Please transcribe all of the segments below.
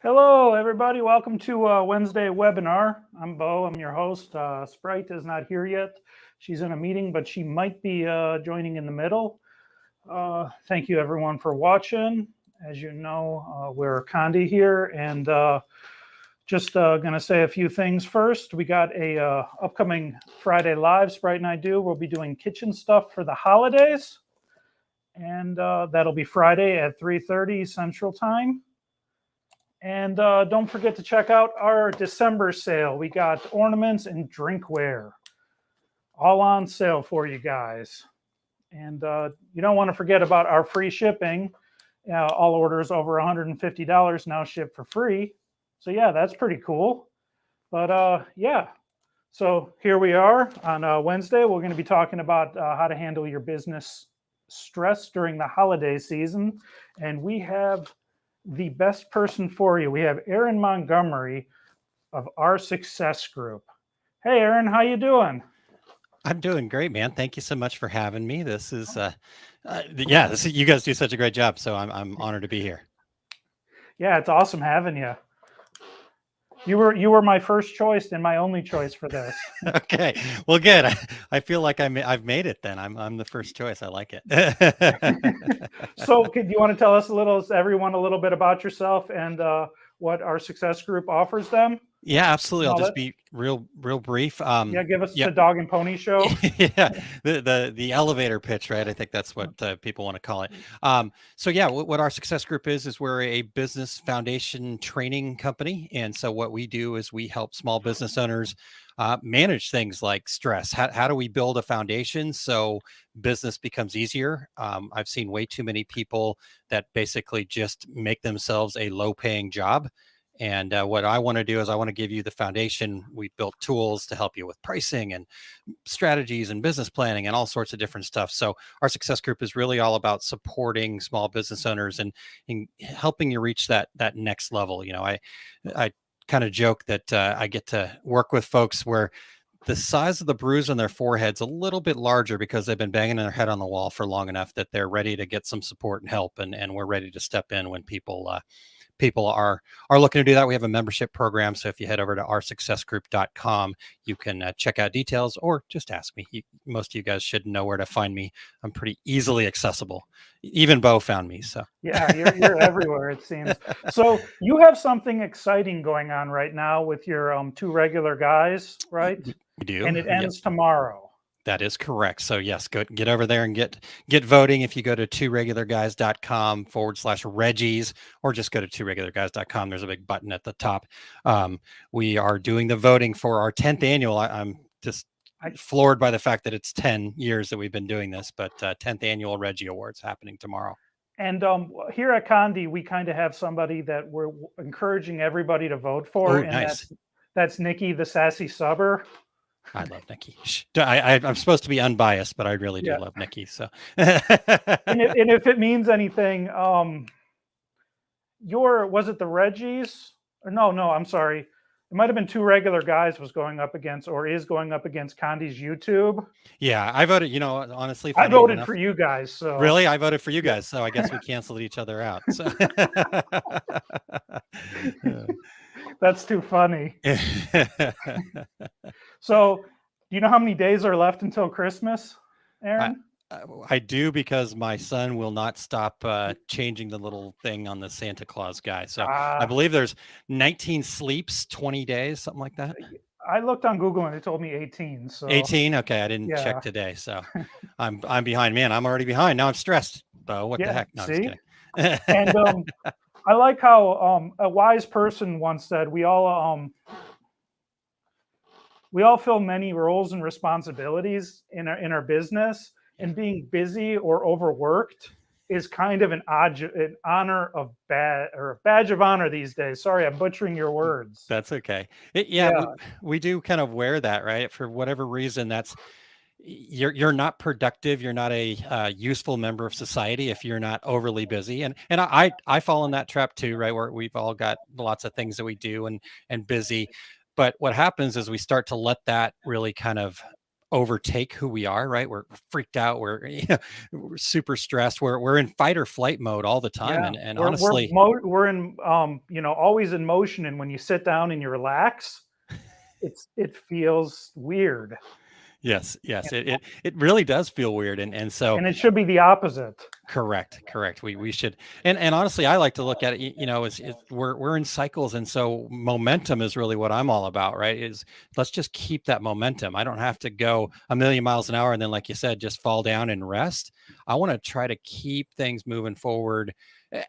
Hello, everybody. Welcome to Wednesday webinar. I'm Bo. I'm your host. Sprite is not here yet. She's in a meeting, but she might be joining in the middle. Thank you, everyone, for watching. As you know, we're Condi here, and just going to say a few things first. We got a upcoming Friday live. Sprite and I do. We'll be doing kitchen stuff for the holidays, and that'll be Friday at 3:30 Central Time. And don't forget to check out our December sale. We got ornaments and drinkware all on sale for you guys. And you don't want to forget about our free shipping. All orders over $150 now ship for free. So yeah, that's pretty cool. But yeah, so here we are on Wednesday. We're going to be talking about how to handle your business stress during the holiday season. And we have the best person for you. We have Aaron Montgomery of Our Success Group. Hey, Aaron, how you doing? I'm doing great, man. Thank you so much for having me. This is, you guys do such a great job. So I'm honored to be here. Yeah, it's awesome having you. You were my first choice and my only choice for this. Okay, well, good. I feel like I've made it. Then I'm the first choice. I like it. So, do you want to tell us everyone, a little bit about yourself and what Our Success Group offers them? Yeah, absolutely. I'll just be real brief. Yeah, give us the dog and pony show. Yeah, the elevator pitch, right? I think that's what people want to call it. So yeah, what Our Success Group is we're a business foundation training company, and so what we do is we help small business owners manage things like stress. How do we build a foundation so business becomes easier? I've seen way too many people that basically just make themselves a low-paying job. And what I want to do is I want to give you the foundation. We built tools to help you with pricing and strategies and business planning and all sorts of different stuff. So Our Success Group is really all about supporting small business owners and helping you reach that next level. You know, I kind of joke that I get to work with folks where the size of the bruise on their forehead's a little bit larger because they've been banging their head on the wall for long enough that they're ready to get some support and help. And we're ready to step in when people are looking to do that. We have a membership program. So if you head over to oursuccessgroup.com, you can check out details or just ask me. Most of you guys should know where to find me. I'm pretty easily accessible. Even Bo found me. So yeah, you're everywhere, it seems. So you have something exciting going on right now with your two regular guys, right? We do. And it ends tomorrow. That is correct. So yes, get over there and get voting. If you go to tworegularguys.com/Reggies, or just go to tworegularguys.com, there's a big button at the top. We are doing the voting for our 10th annual. I'm just floored by the fact that it's 10 years that we've been doing this, but 10th annual Reggie Awards happening tomorrow. And here at Condi, we kind of have somebody that we're encouraging everybody to vote for. Oh, and nice. That's Nikki, the sassy subber. I love Nikki. I'm supposed to be unbiased, but I really do love Nikki. So, and if it means anything, was it the Reggies? Or no, I'm sorry. It might have been Two Regular Guys was going up against, or is going up against Condi's YouTube. Yeah, I voted. You know, honestly, I voted for you guys. So really, I voted for you guys. So I guess we canceled each other out. So. That's too funny. So, do you know how many days are left until Christmas, Aaron? I do, because my son will not stop changing the little thing on the Santa Claus guy. So I believe there's 19 sleeps, 20 days, something like that. I looked on Google and it told me 18. So 18. Okay, I didn't check today, so I'm behind. Man, I'm already behind. Now I'm stressed. Bo, what the heck? No, I'm just kidding. And I like how a wise person once said, we all fill many roles and responsibilities in our business, and being busy or overworked is kind of an honor of a badge of honor these days. Sorry, I'm butchering your words. That's okay. We do kind of wear that, right? For whatever reason, that's you're not productive. You're not a useful member of society if you're not overly busy. And I fall in that trap too, right? Where we've all got lots of things that we do and busy. But what happens is we start to let that really kind of overtake who we are, right? We're freaked out. We're super stressed. We're in fight or flight mode all the time. Yeah, And we're we're honestly, mo we're in, always in motion, and when you sit down and you relax, it feels weird, yes, yes, it really does feel weird. And so and it should be the opposite. correct. We should, and honestly, I like to look at it, we're in cycles. And so momentum is really what I'm all about, right? Is let's just keep that momentum. I don't have to go a million miles an hour and then, like you said, just fall down and rest. I want to try to keep things moving forward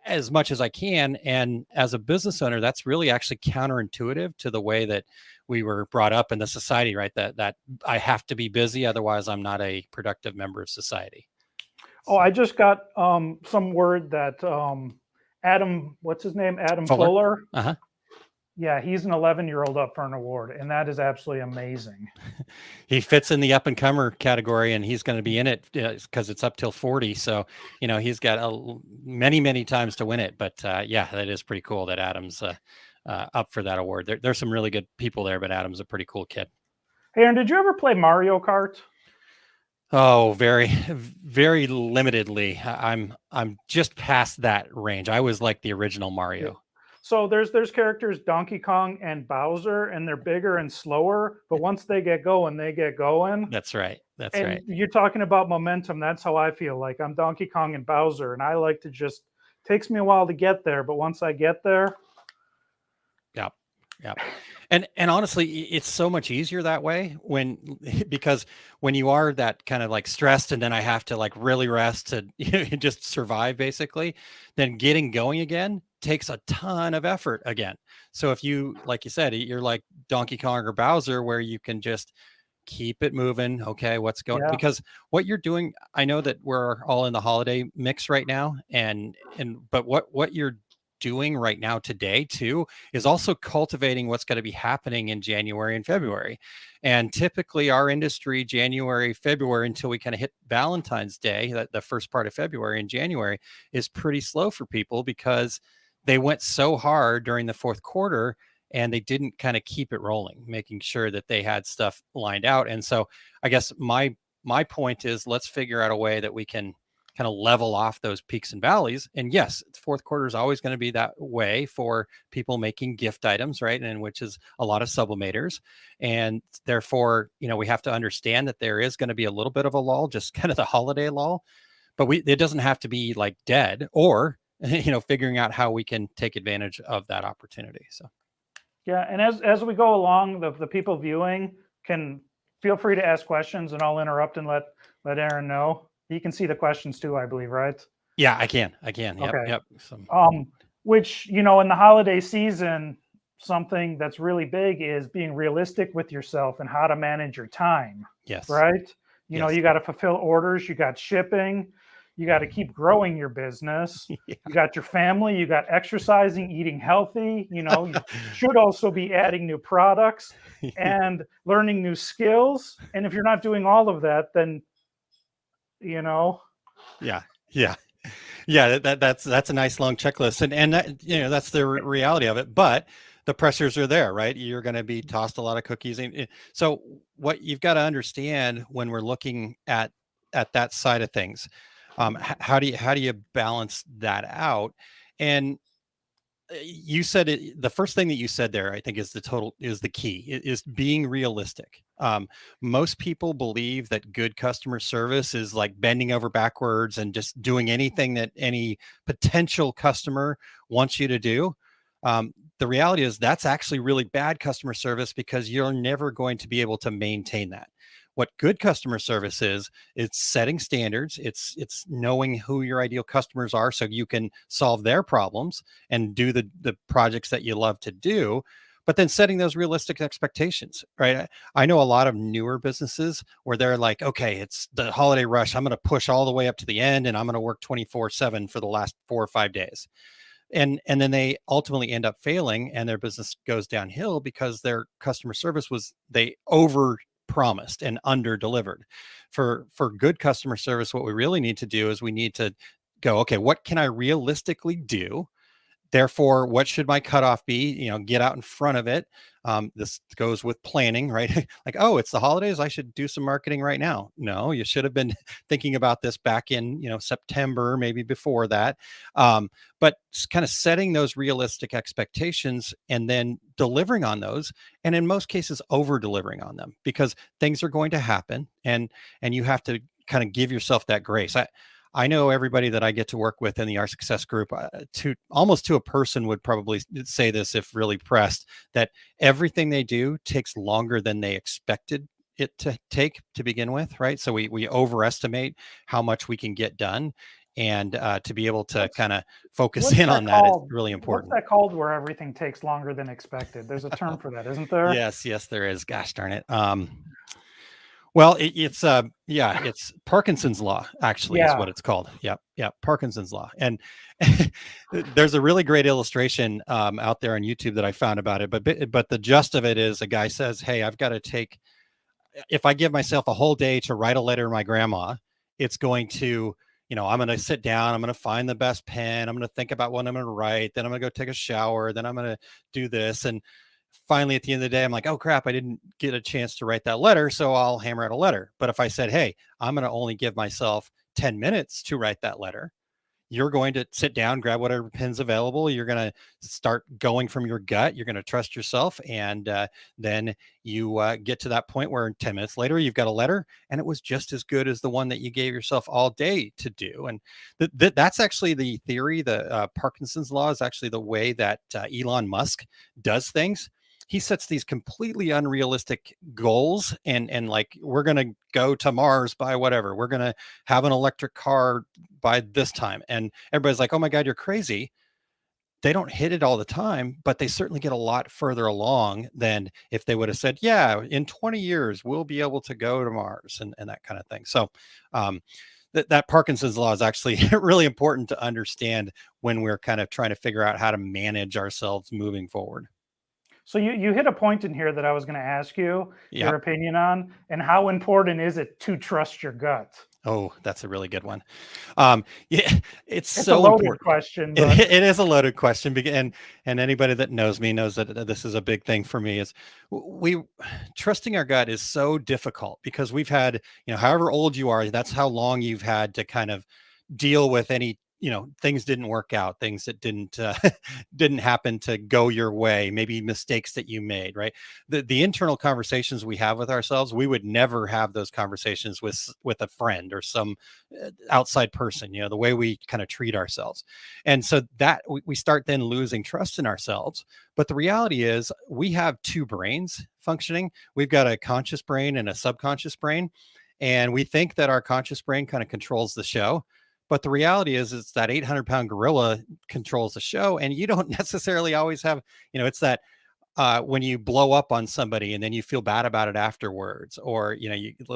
as much as I can. And as a business owner, that's really actually counterintuitive to the way that we were brought up in the society, right? That I have to be busy, otherwise I'm not a productive member of society. Oh, So I just got, some word that, Adam, what's his name? Adam Fuller. Fuller? Uh-huh. Yeah, he's an 11-year-old up for an award, and that is absolutely amazing. He fits in the up and comer category, and he's going to be in it because it's up till 40. So, he's got many times to win it. But yeah, that is pretty cool that Adam's up for that award. There's some really good people there, but Adam's a pretty cool kid. Hey, Aaron, did you ever play Mario Kart? Oh, very limitedly. I'm just past that range. I was like the original Mario. So there's characters Donkey Kong and Bowser, and they're bigger and slower, but once they get going, they get going. That's right. That's And right. you're talking about momentum. That's how I feel. Like I'm Donkey Kong and Bowser, and I like to just takes me a while to get there, but once I get there, Yeah. Yeah. And honestly, it's so much easier that way because when you are that kind of like stressed and then I have to like really rest to just survive basically, then getting going again takes a ton of effort again. So if you, like you said, you're like Donkey Kong or Bowser where you can just keep it moving. Okay, what's going, yeah, because what you're doing, I know that we're all in the holiday mix right now, but what you're doing right now today too is also cultivating what's going to be happening in January and February. And typically our industry, January, February, until we kind of hit Valentine's Day, that the first part of February and January is pretty slow for people because they went so hard during the fourth quarter and they didn't kind of keep it rolling, making sure that they had stuff lined out. And so I guess my point is let's figure out a way that we can kind of level off those peaks and valleys. And yes, the fourth quarter is always going to be that way for people making gift items, right? And which is a lot of sublimators. And therefore, we have to understand that there is going to be a little bit of a lull, just kind of the holiday lull, but it doesn't have to be like dead or, figuring out how we can take advantage of that opportunity. So. yeah. And as we go along, the people viewing can feel free to ask questions, and I'll interrupt and let Aaron know. You can see the questions too, I believe, right? Yeah, I can. Yep. Okay. Yep. Which, in the holiday season, something that's really big is being realistic with yourself and how to manage your time. Yes. Right? Yes. You got to fulfill orders, you got shipping, you got to keep growing your business. Yeah. You got your family, you got exercising, eating healthy, you should also be adding new products and learning new skills. And if you're not doing all of that, then Yeah. That's a nice long checklist, and that, that's the reality of it. But the pressures are there, right? You're going to be tossed a lot of cookies, and so what you've got to understand when we're looking at that side of things, how do you balance that out? And you said it, the first thing that you said there, I think is the key is being realistic. Most people believe that good customer service is like bending over backwards and just doing anything that any potential customer wants you to do. The reality is that's actually really bad customer service because you're never going to be able to maintain that. What good customer service is, it's setting standards. It's knowing who your ideal customers are so you can solve their problems and do the projects that you love to do, but then setting those realistic expectations, right? I know a lot of newer businesses where they're like, okay, it's the holiday rush. I'm going to push all the way up to the end and I'm going to work 24/7 for the last 4 or 5 days. And then they ultimately end up failing and their business goes downhill because their customer service they over promised and under delivered. For good customer service, what we really need to do is we need to go, okay, what can I realistically do? Therefore, what should my cutoff be? Get out in front of it. This goes with planning, right? Like, oh, it's the holidays, I should do some marketing right now. No, you should have been thinking about this back in, September, maybe before that. But kind of setting those realistic expectations and then delivering on those, and in most cases over delivering on them, because things are going to happen, and you have to kind of give yourself that grace. I know everybody that I get to work with in the Our Success group, to almost to a person, would probably say this if really pressed, that everything they do takes longer than they expected it to take to begin with, right? So we overestimate how much we can get done, and to be able to What's kind of focus what's in that on that is called? really What's important. that called where everything takes longer than expected? There's a term for that, isn't there? Yes, yes, there is. Gosh darn it. Well, it's Parkinson's law, actually, is Yeah. what it's called. Yep, yep, Parkinson's law. And there's a really great illustration out there on YouTube that I found about it. But the gist of it is, a guy says, "Hey, I've got to take if I give myself a whole day to write a letter to my grandma, it's going to, I'm going to sit down, I'm going to find the best pen, I'm going to think about what I'm going to write, then I'm going to go take a shower, then I'm going to do this, and finally at the end of the day I'm like, oh crap, I didn't get a chance to write that letter, so I'll hammer out a letter. But if I said, hey, I'm going to only give myself 10 minutes to write that letter, you're going to sit down, grab whatever pen's available. You're going to start going from your gut. You're going to trust yourself. And then you get to that point where 10 minutes later, you've got a letter, and it was just as good as the one that you gave yourself all day to do. And that's actually the theory. The Parkinson's law is actually the way that Elon Musk does things. He sets these completely unrealistic goals, and like, we're going to go to Mars by whatever, we're going to have an electric car by this time, and everybody's like, oh my god, you're crazy. They don't hit it all the time, but they certainly get a lot further along than if they would have said, yeah, in 20 years we'll be able to go to Mars, and that kind of thing. So that Parkinson's law is actually really important to understand when we're kind of trying to figure out how to manage ourselves moving forward. So you hit a point in here that I was going to ask you your Yep. opinion on, and how important is it to trust your gut? Oh, that's a really good one. Yeah, it's It's a so loaded important. question, It, but it is a loaded question, and anybody that knows me knows that this is a big thing for me. Is we trusting our gut is so difficult, because we've had, however old you are, that's how long you've had to kind of deal with any, things didn't work out, things that didn't didn't happen to go your way, maybe mistakes that you made, right? The internal conversations we have with ourselves, we would never have those conversations with a friend or some outside person, the way we kind of treat ourselves. And so that we start then losing trust in ourselves. But the reality is, we have two brains functioning. We've got a conscious brain and a subconscious brain, and we think that our conscious brain kind of controls the show. But the reality is, it's that 800-pound gorilla controls the show, and you don't necessarily always have, it's that when you blow up on somebody and then you feel bad about it afterwards, or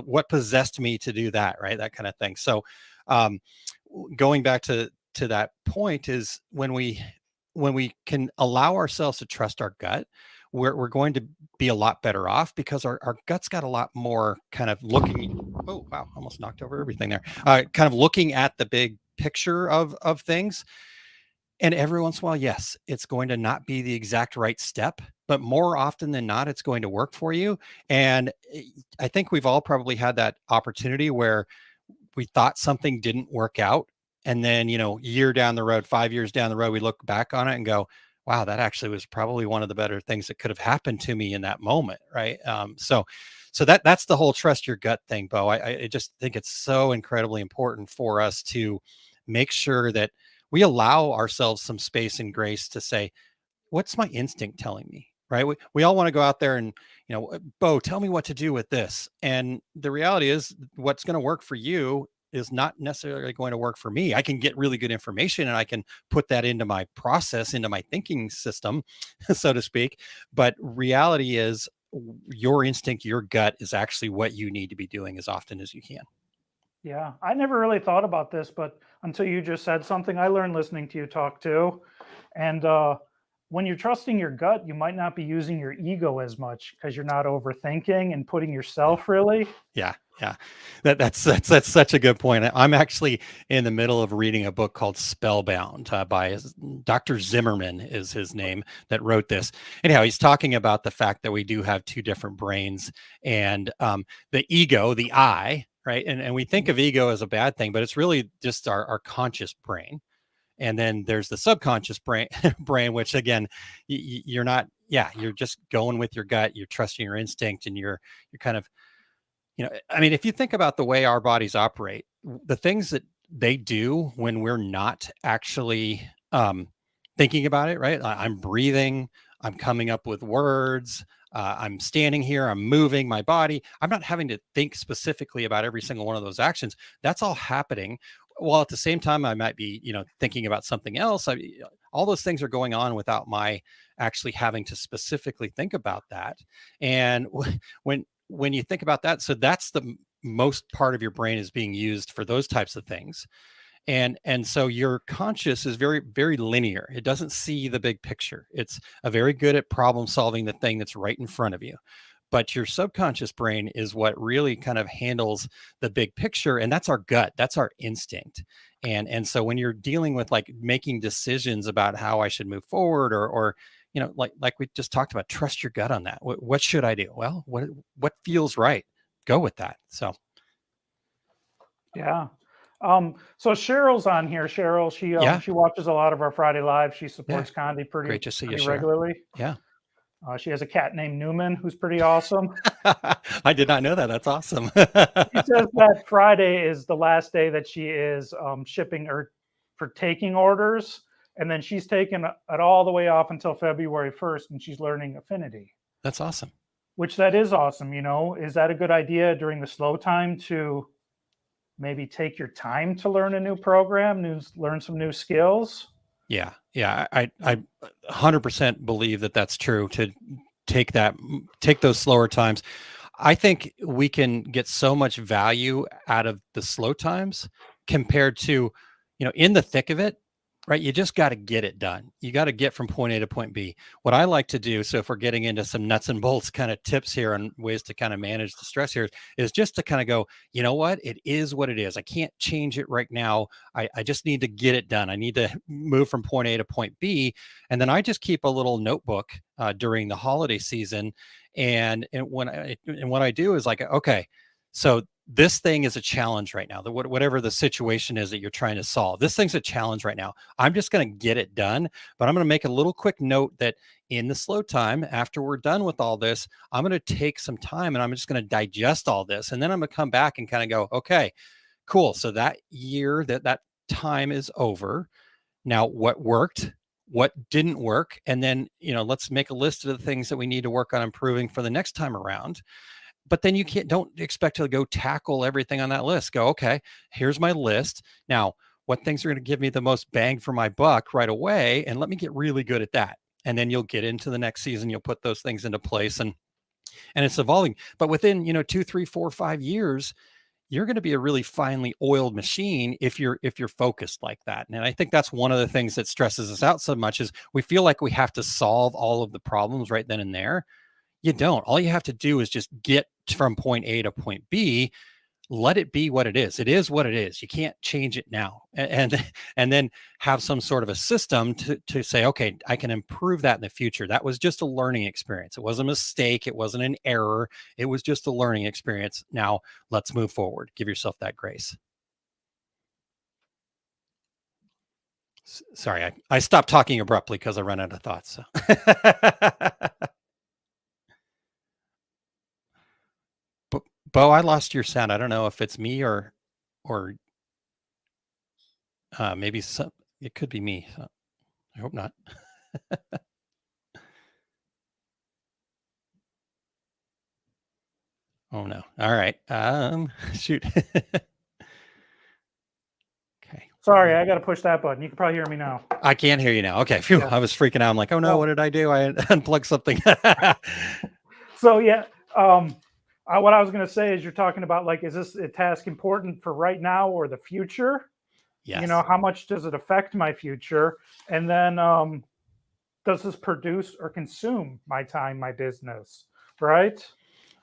what possessed me to do that, right? That kind of thing. So, um, going back to that point, is when we can allow ourselves to trust our gut, we're going to be a lot better off, because our gut's got a lot more kind of looking. Oh wow, almost knocked over everything there. Kind of looking at the big picture of things. And every once in a while, yes, it's going to not be the exact right step, but more often than not, it's going to work for you. And I think we've all probably had that opportunity where we thought something didn't work out. And then, year down the road, 5 years down the road, we look back on it and go, wow, that actually was probably one of the better things that could have happened to me in that moment. Right. So that's the whole trust your gut thing, Bo. I just think it's so incredibly important for us to make sure that we allow ourselves some space and grace to say, what's my instinct telling me? Right. We all want to go out there and, Bo, tell me what to do with this. And the reality is, what's going to work for you is not necessarily going to work for me. I can get really good information, and I can put that into my process, into my thinking system, so to speak. But reality is, your instinct, your gut is actually what you need to be doing as often as you can. yeah, I never really thought about this, but until you just said something, I learned listening to you talk too. And when you're trusting your gut, you might not be using your ego as much because you're not overthinking and putting yourself really. Yeah, yeah. That's such a good point. I'm actually in the middle of reading a book called Spellbound by Dr. Zimmerman is his name that wrote this. Anyhow, he's talking about the fact that we do have two different brains, and the ego, the I, right? And we think of ego as a bad thing, but it's really just our conscious brain. And then there's the subconscious brain, which again, you're not. Yeah, you're just going with your gut. You're trusting your instinct, and you're kind of, I mean, if you think about the way our bodies operate, the things that they do when we're not actually thinking about it, right? I'm breathing, I'm coming up with words, I'm standing here, I'm moving my body. I'm not having to think specifically about every single one of those actions. That's all happening. While at the same time, I might be, thinking about something else. All those things are going on without my actually having to specifically think about that. And when you think about that, so that's the most part of your brain is being used for those types of things. And so your conscious is very, very linear. It doesn't see the big picture. It's a very good at problem solving the thing that's right in front of you. But your subconscious brain is what really kind of handles the big picture, and that's our gut, that's our instinct. And so when you're dealing with like making decisions about how I should move forward, or like we just talked about, trust your gut on that. What should I do? Well, what feels right? Go with that. So Yeah. So Cheryl's on here. Cheryl, yeah, she watches a lot of our Friday Live. She yeah, supports Condi great to see you, pretty Cheryl. regularly. Yeah. She has a cat named Newman who's pretty awesome. I did not know that. That's awesome. She says that Friday is the last day that she is shipping or for taking orders, and then she's taken it all the way off until February 1st, and she's learning Affinity. That's awesome. Which that is awesome. Is that a good idea during the slow time to maybe take your time to learn a new program, learn some new skills? Yeah. I 100% believe that that's true, to take those slower times. I think we can get so much value out of the slow times compared to, in the thick of it, right? You just got to get it done. You got to get from point A to point B. What I like to do, so if we're getting into some nuts and bolts kind of tips here on ways to kind of manage the stress here, is just to kind of go, you know what? It is what it is. I can't change it right now. I just need to get it done. I need to move from point A to point B. And then I just keep a little notebook during the holiday season. And what I do is like, okay, so this thing is a challenge right now. Whatever the situation is that you're trying to solve, this thing's a challenge right now. I'm just going to get it done, but I'm going to make a little quick note that in the slow time, after we're done with all this, I'm going to take some time and I'm just going to digest all this. And then I'm going to come back and kind of go, okay, cool. So that year, that time is over. Now, what worked? What didn't work? And then, let's make a list of the things that we need to work on improving for the next time around. But then don't expect to go tackle everything on that list. Go, okay, here's my list. Now, what things are going to give me the most bang for my buck right away? And let me get really good at that. And then you'll get into the next season. You'll put those things into place, and it's evolving. But within, 2, 3, 4, 5 years, you're going to be a really finely oiled machine if you're focused like that. And I think that's one of the things that stresses us out so much, is we feel like we have to solve all of the problems right then and there. You don't. All you have to do is just get from point A to point B. Let it be what it is. It is what it is. You can't change it now. And then have some sort of a system to say, okay, I can improve that in the future. That was just a learning experience. It wasn't a mistake. It wasn't an error. It was just a learning experience. Now let's move forward. Give yourself that grace. Sorry, I stopped talking abruptly because I ran out of thoughts. So. Bo, I lost your sound. I don't know if it's me or maybe it could be me. So I hope not. Oh no. All right. Shoot. Okay. Sorry, I got to push that button. You can probably hear me now. I can hear you now. Okay. Phew, yeah. I was freaking out. I'm like, oh no, what did I do? I unplugged something. So yeah, what I was going to say is, you're talking about, like, is this a task important for right now or the future? Yes. How much does it affect my future? And then does this produce or consume my time, my business, right?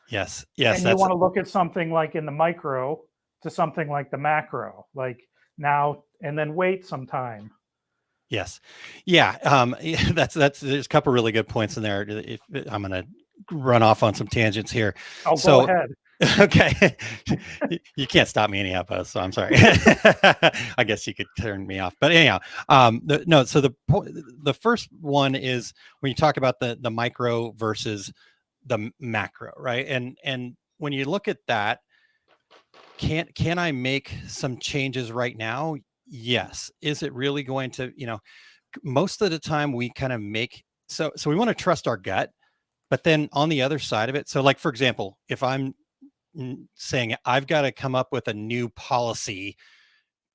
Yes. And you want to look at something like in the micro to something like the macro, like now and then wait some time. Yes. Yeah. That's there's a couple really good points in there. If I'm going to run off on some tangents here. Oh, go So, ahead. okay. You can't stop me anyhow, Buzz. So I'm sorry. I guess you could turn me off, but anyhow, no. So the first one is when you talk about the micro versus the macro, right? And when you look at that, can I make some changes right now? Yes. Is it really going to, most of the time we kind of make, so we want to trust our gut, but then on the other side of it, so like, for example, if I'm saying I've got to come up with a new policy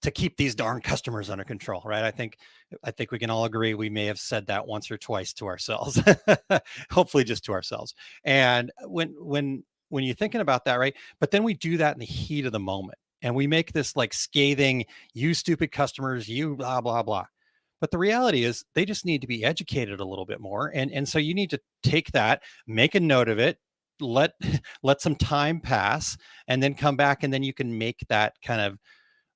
to keep these darn customers under control, right? I think we can all agree we may have said that once or twice to ourselves, hopefully just to ourselves. And when you're thinking about that, right? But then we do that in the heat of the moment, and we make this like scathing, "You stupid customers, you blah blah blah." But the reality is, they just need to be educated a little bit more, and so you need to take that, make a note of it, let let some time pass, and then come back, and then you can make that kind of,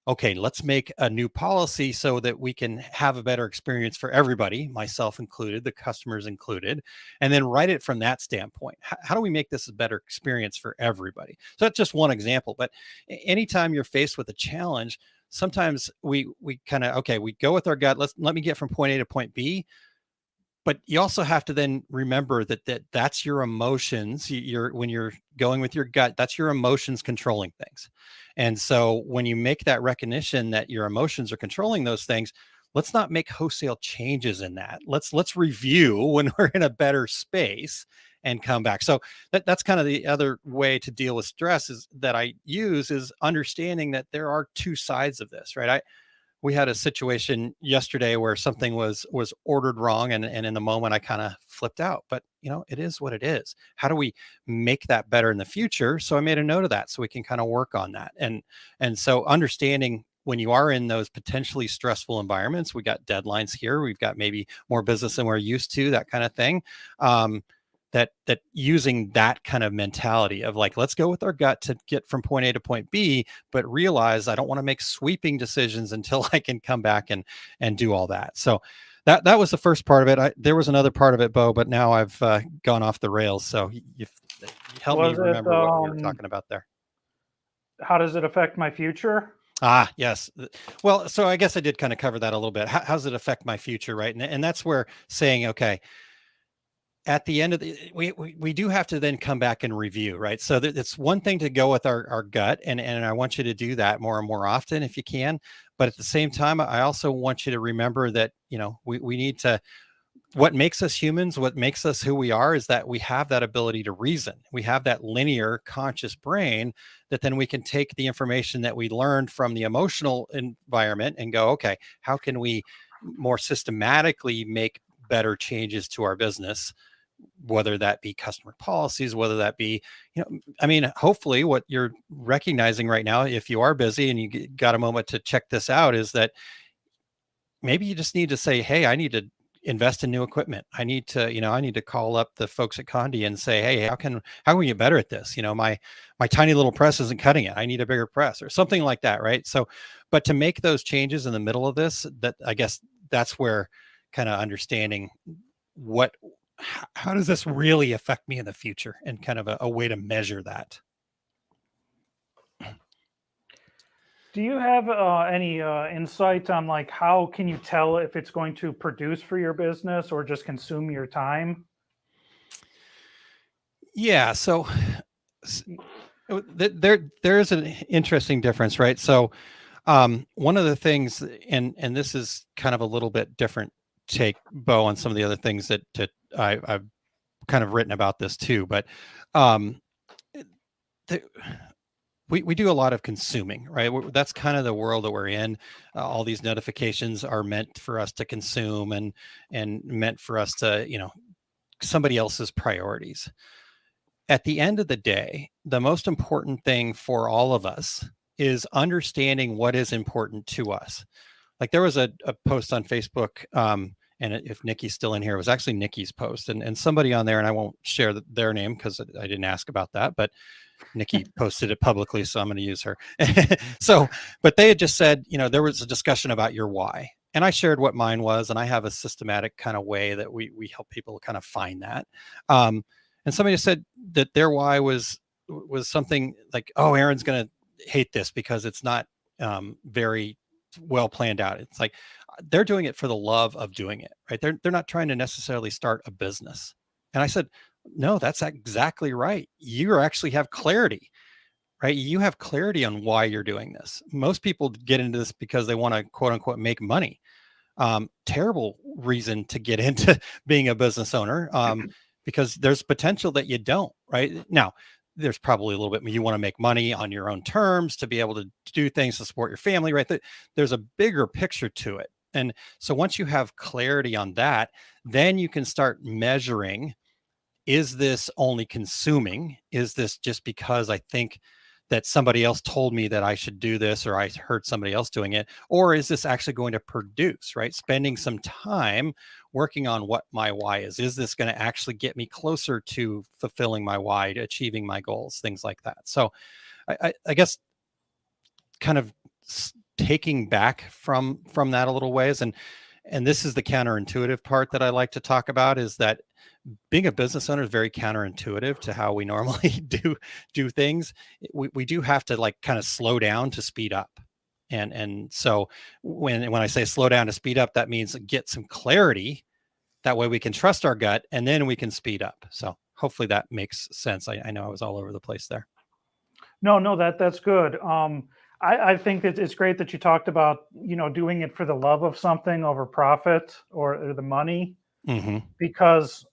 okay, let's make a new policy so that we can have a better experience for everybody, myself included, the customers included, and then write it from that standpoint. How do we make this a better experience for everybody? So that's just one example. But anytime you're faced with a challenge, sometimes we kind of, okay, we go with our gut. Let me get from point A to point B. But you also have to then remember that's your emotions. When you're going with your gut, that's your emotions controlling things. And so when you make that recognition that your emotions are controlling those things, let's not make wholesale changes in that. Let's review when we're in a better space and come back. So that's kind of the other way to deal with stress is that I use is understanding that there are two sides of this, right? We had a situation yesterday where something was ordered wrong, and in the moment I kind of flipped out, but it is what it is. How do we make that better in the future? So I made a note of that so we can kind of work on that. And so understanding when you are in those potentially stressful environments, we got deadlines here, we've got maybe more business than we're used to, that kind of thing. That using that kind of mentality of like, let's go with our gut to get from point A to point B, but realize I don't want to make sweeping decisions until I can come back and do all that. So that was the first part of it. There was another part of it, Bo, but now I've gone off the rails. So you help me remember what we were talking about there. How does it affect my future? Yes. Well, so I guess I did kind of cover that a little bit. How does it affect my future, right? And that's where saying, okay, at the end of we do have to then come back and review, right? So it's one thing to go with our gut, and I want you to do that more and more often if you can. But at the same time, I also want you to remember that, we need to, what makes us humans, what makes us who we are is that we have that ability to reason. We have that linear conscious brain that then we can take the information that we learned from the emotional environment and go, okay, how can we more systematically make better changes to our business, whether that be customer policies, whether that be, hopefully what you're recognizing right now, if you are busy and you got a moment to check this out, is that maybe you just need to say, hey, I need to invest in new equipment. I need to call up the folks at Condi and say, hey, how can we get better at this? My tiny little press isn't cutting it. I need a bigger press or something like that. Right. So, but to make those changes in the middle of this, that I guess that's where kind of understanding how does this really affect me in the future, and kind of a way to measure that. Do you have any insight on like how can you tell if it's going to produce for your business or just consume your time? Yeah. So there's an interesting difference, right? So one of the things, and this is kind of a little bit different take, Bo, on some of the other things that I've kind of written about this too, but we do a lot of consuming, right? That's kind of the world that we're in. All these notifications are meant for us to consume and meant for us to, somebody else's priorities. At the end of the day, the most important thing for all of us is understanding what is important to us. Like there was a post on Facebook, And if Nikki's still in here, it was actually Nikki's post, and somebody on there, and I won't share their name because I didn't ask about that, but Nikki posted it publicly, so I'm going to use her. So, but they had just said, there was a discussion about your why. And I shared what mine was, and I have a systematic kind of way that we help people kind of find that. And somebody said that their why was something like, oh, Aaron's going to hate this because it's not very well planned out. It's like they're doing it for the love of doing it, right? They're not trying to necessarily start a business. And I said, no, that's exactly right. You actually have clarity, right? You have clarity on why you're doing this. Most people get into this because they want to, quote unquote, make money. Terrible reason to get into being a business owner, because there's potential that you don't, right? Now, there's probably a little bit, you want to make money on your own terms to be able to do things to support your family, right? There's a bigger picture to it. And so once you have clarity on that, then you can start measuring, is this only consuming? Is this just because I think that somebody else told me that I should do this, or I heard somebody else doing it? Or is this actually going to produce, right? Spending some time working on what my why is. Is this going to actually get me closer to fulfilling my why, to achieving my goals, things like that? So I guess kind of taking back from that a little ways. And this is the counterintuitive part that I like to talk about, is that being a business owner is very counterintuitive to how we normally do things. We do have to like kind of slow down to speed up. And so when I say slow down to speed up, that means get some clarity. That way we can trust our gut, and then we can speed up. So hopefully that makes sense. I know I was all over the place there. No, that's good. I think that it's great that you talked about, doing it for the love of something over profit or the money, because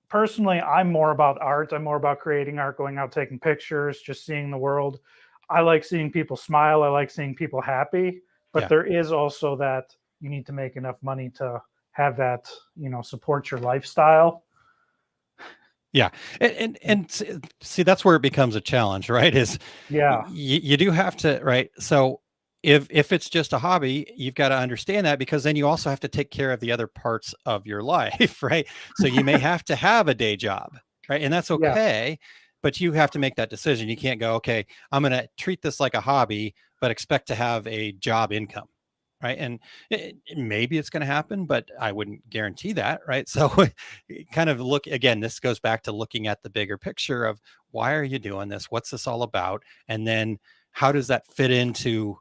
personally, I'm more about art. I'm more about creating art, going out, taking pictures, just seeing the world. I like seeing people smile. I like seeing people happy, but there is also that you need to make enough money to have that, support your lifestyle. Yeah. And see, that's where it becomes a challenge, right? Is you do have to, right? So if it's just a hobby, you've got to understand that, because then you also have to take care of the other parts of your life, right? So you may have to have a day job, right? And that's okay, but you have to make that decision. You can't go, okay, I'm going to treat this like a hobby, but expect to have a job income. Right. And maybe it's going to happen, but I wouldn't guarantee that. Right. So kind of look again, this goes back to looking at the bigger picture of, why are you doing this? What's this all about? And then how does that fit into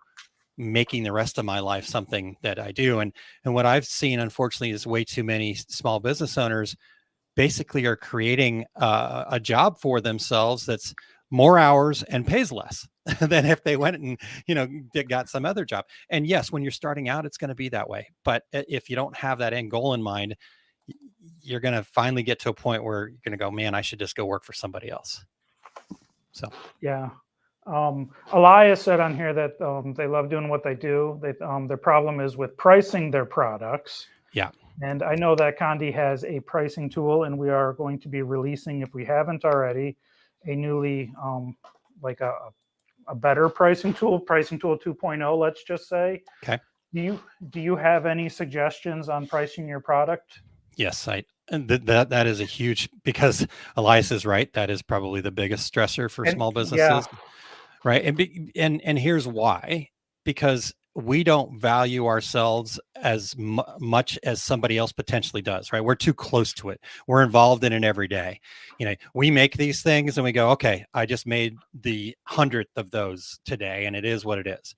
making the rest of my life something that I do? And what I've seen, unfortunately, is way too many small business owners basically are creating a job for themselves that's more hours and pays less than if they went and got some other job. And yes, when you're starting out, it's going to be that way. But if you don't have that end goal in mind, you're going to finally get to a point where you're going to go, man, I should just go work for somebody else. So Elias said on here that they love doing what they do. Their problem is with pricing their products. Yeah. And I know that Condi has a pricing tool, and we are going to be releasing, if we haven't already, a newly like a better pricing tool 2.0, let's just say. Okay. Do you have any suggestions on pricing your product? Yes, and that is a huge, because Elias is right. That is probably the biggest stressor for small businesses. Yeah. Right. And here's why, because we don't value ourselves as much as somebody else potentially does, right? We're too close to it. We're involved in it every day. We make these things and we go, okay, I just made the 100th of those today, and it is what it is.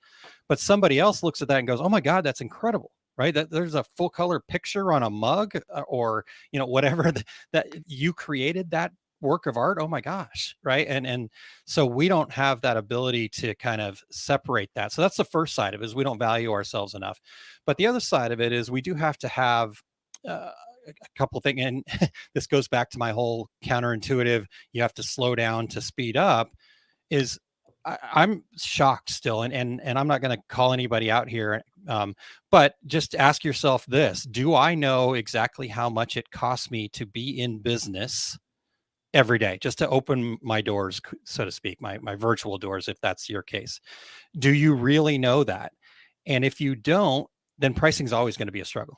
But somebody else looks at that and goes, oh my God, that's incredible, right? That there's a full color picture on a mug, or, whatever that you created that work of art. Oh my gosh. Right. And so we don't have that ability to kind of separate that. So that's the first side of it, is we don't value ourselves enough. But the other side of it is we do have to have a couple of things. And this goes back to my whole counterintuitive, you have to slow down to speed up, is I'm shocked still. And I'm not going to call anybody out here. But just ask yourself this: do I know exactly how much it costs me to be in business every day, just to open my doors, so to speak, my virtual doors, if that's your case? Do you really know that? And if you don't, then pricing is always going to be a struggle.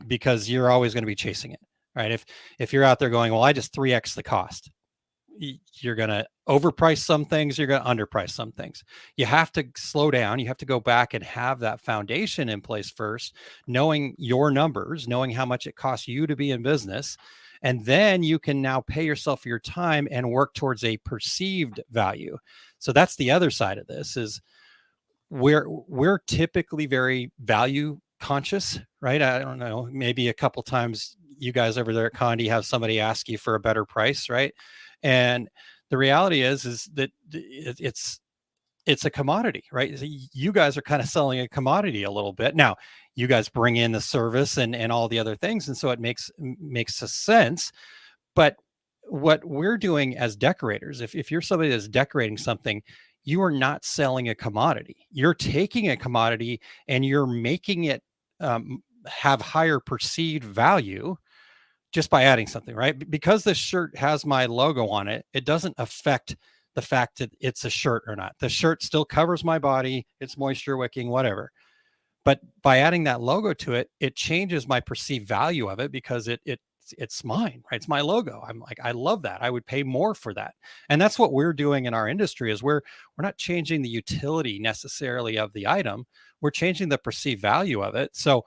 because you're always going to be chasing it, right? If you're out there going, well, I just 3x the cost, you're going to overprice some things, you're going to underprice some things. You have to slow down. You have to go back and have that foundation in place first, knowing your numbers, knowing how much it costs you to be in business. And then you can now pay yourself for your time and work towards a perceived value. So that's the other side of this is we're typically very value conscious, right? I don't know, maybe a couple times you guys over there at Condi have somebody ask you for a better price, right? And the reality is that it's a commodity, right? You guys are kind of selling a commodity a little bit. Now, you guys bring in the service and all the other things, and so it makes a sense. But what we're doing as decorators, if you're somebody that's decorating something, you are not selling a commodity. You're taking a commodity and you're making it have higher perceived value just by adding something, right? Because this shirt has my logo on it, it doesn't affect the fact that it's a shirt or not. The shirt still covers my body, it's moisture wicking, whatever. But by adding that logo to it, it changes my perceived value of it because it's mine, right? It's my logo. I'm like, I love that. I would pay more for that. And that's what we're doing in our industry is we're not changing the utility necessarily of the item. We're changing the perceived value of it. So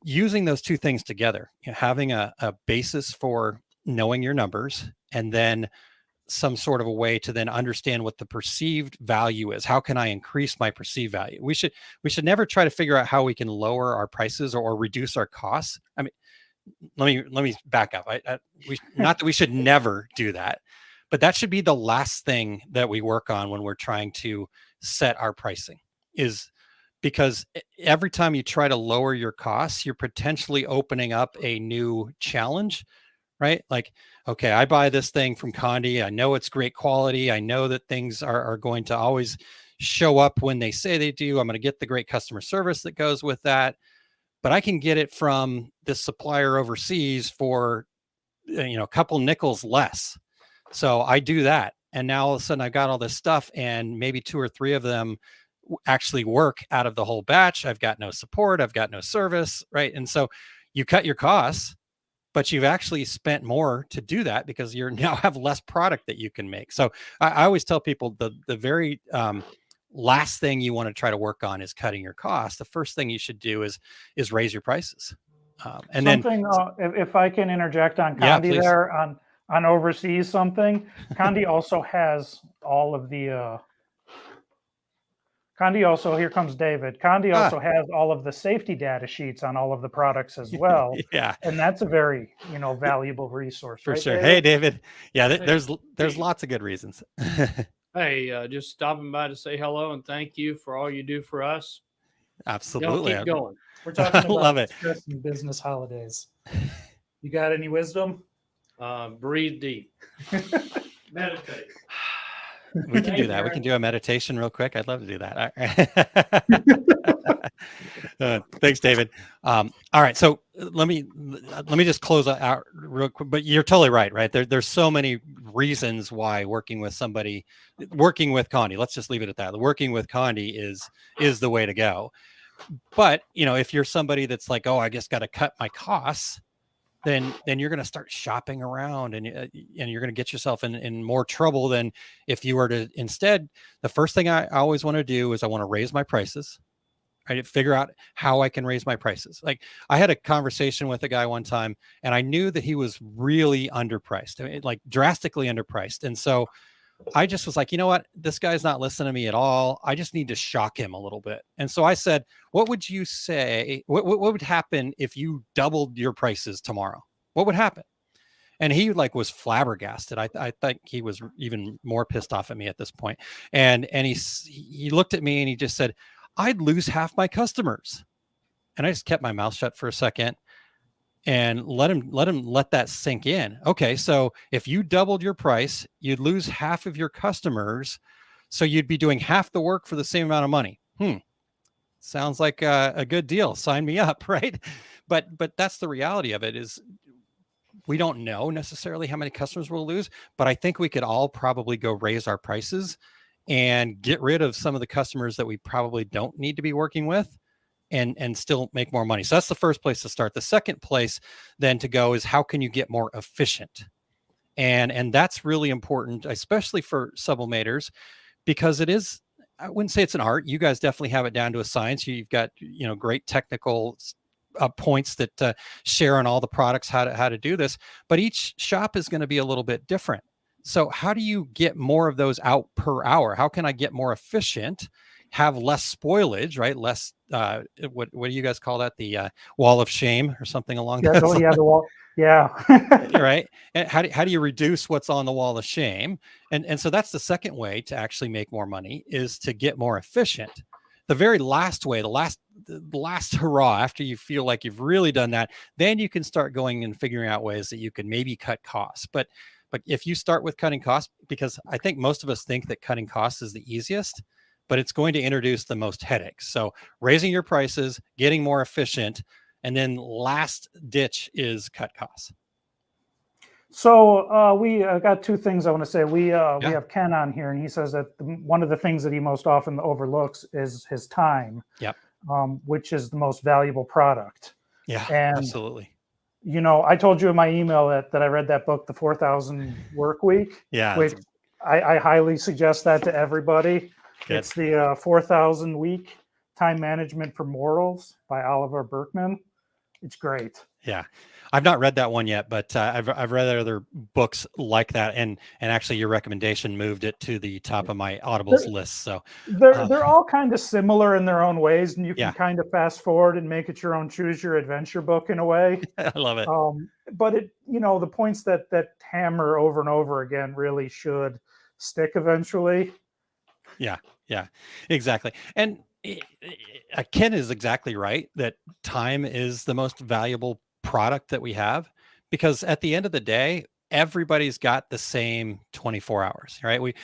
using those two things together, having a basis for knowing your numbers and then some sort of a way to then understand what the perceived value is. How can I increase my perceived value? We should never try to figure out how we can lower our prices or reduce our costs. I mean, let me back up. Not that we should never do that, but that should be the last thing that we work on when we're trying to set our pricing, is because every time you try to lower your costs, you're potentially opening up a new challenge, right? Like, okay, I buy this thing from Condi. I know it's great quality. I know that things are going to always show up when they say they do. I'm going to get the great customer service that goes with that. But I can get it from this supplier overseas for, a couple nickels less. So I do that. And now all of a sudden I've got all this stuff and maybe 2 or 3 of them actually work out of the whole batch. I've got no support. I've got no service, right? And so you cut your costs, but you've actually spent more to do that because you're now have less product that you can make. So I always tell people the very last thing you want to try to work on is cutting your costs. The first thing you should do is raise your prices. And something, then if I can interject on Condi there on overseas something, Condi also has all of the Condi also, here comes David. Condi also has all of the safety data sheets on all of the products as well. Yeah. And that's a very, valuable resource. For right, sure. David? Hey, David. Yeah, there's lots of good reasons. Hey, just stopping by to say hello and thank you for all you do for us. Absolutely. Keep going. We're talking about love it. stress and business holidays. You got any wisdom? Breathe deep. Meditate. We can do that. We can do a meditation real quick. I'd love to do that. Thanks, David. All right. So let me just close out real quick. But you're totally right, right? There's so many reasons why working with Condi, let's just leave it at that. Working with Condi is the way to go. But if you're somebody that's like, oh, I just got to cut my costs, then you're going to start shopping around and you're going to get yourself in more trouble than if you were to instead. The first thing I always want to do is I want to raise my prices. Right? Figure out how I can raise my prices. Like I had a conversation with a guy one time and I knew that he was really underpriced, like drastically underpriced. And so I just was like, you know what? This guy's not listening to me at all. I just need to shock him a little bit. And so I said, what would you say? What would happen if you doubled your prices tomorrow? What would happen? And he was flabbergasted. I think he was even more pissed off at me at this point. And he looked at me and he just said, I'd lose half my customers. And I just kept my mouth shut for a second and let that sink in. Okay, so if you doubled your price, you'd lose half of your customers, so you'd be doing half the work for the same amount of money. Sounds like a good deal. Sign me up, right? But that's the reality of it. Is we don't know necessarily how many customers we'll lose, but I think we could all probably go raise our prices and get rid of some of the customers that we probably don't need to be working with. and still make more money. So that's the first place to start. The second place then to go is how can you get more efficient? And that's really important, especially for sublimators, because it is, I wouldn't say it's an art. You guys definitely have it down to a science. You've got, great technical points that share on all the products, how to do this, but each shop is going to be a little bit different. So how do you get more of those out per hour? How can I get more efficient, have less spoilage, right? Less, what do you guys call that? The wall of shame or something along Yeah, those oh, lines? yeah, the wall. Yeah. Right. And how do you reduce what's on the wall of shame? And so that's the second way to actually make more money, is to get more efficient. The very last way, the last hurrah, after you feel like you've really done that, then you can start going and figuring out ways that you can maybe cut costs. But if you start with cutting costs, because I think most of us think that cutting costs is the easiest, but it's going to introduce the most headaches. So raising your prices, getting more efficient, and then last ditch is cut costs. So we got two things I want to say. We Yeah. have Ken on here, and he says that one of the things that he most often overlooks is his time, Yep. which is the most valuable product. Yeah, And absolutely. I told you in my email that I read that book, The 4,000 Work Week, Yeah, which I highly suggest that to everybody. good. It's the 4,000 Week Time Management for Mortals by Oliver Berkman. It's great. Yeah, I've not read that one yet, but I've read other books like that, and actually your recommendation moved it to the top of my Audibles list. So They're all kind of similar in their own ways, and you can Yeah. kind of fast forward and make it your own choose your adventure book in a way. I love it. But the points that hammer over and over again really should stick eventually. Yeah, exactly. And Ken is exactly right that time is the most valuable product that we have, because at the end of the day, everybody's got the same 24 hours, right?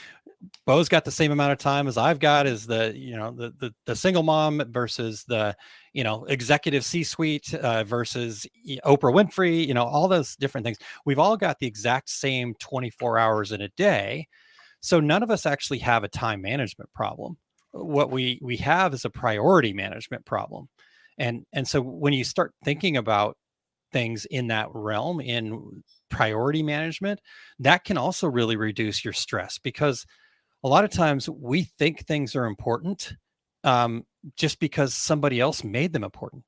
Bo's got the same amount of time as I've got, as the single mom versus the executive C-suite versus Oprah Winfrey, all those different things. We've all got the exact same 24 hours in a day. So none of us actually have a time management problem. What we have is a priority management problem. And so when you start thinking about things in that realm, in priority management, that can also really reduce your stress, because a lot of times we think things are important just because somebody else made them important.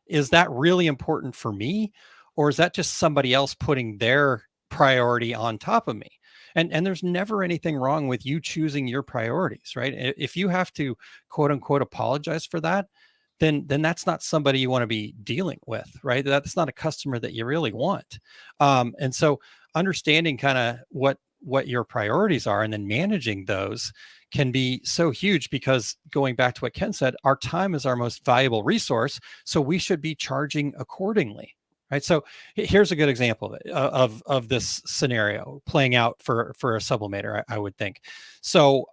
Is that really important for me, or is that just somebody else putting their priority on top of me? And there's never anything wrong with you choosing your priorities, right? If you have to quote unquote apologize for that, then that's not somebody you want to be dealing with, right? That's not a customer that you really want. And so understanding kind of what your priorities are and then managing those can be so huge, because going back to what Ken said, our time is our most valuable resource. So we should be charging accordingly. Right. So here's a good example of this scenario playing out for a sublimator, I would think. So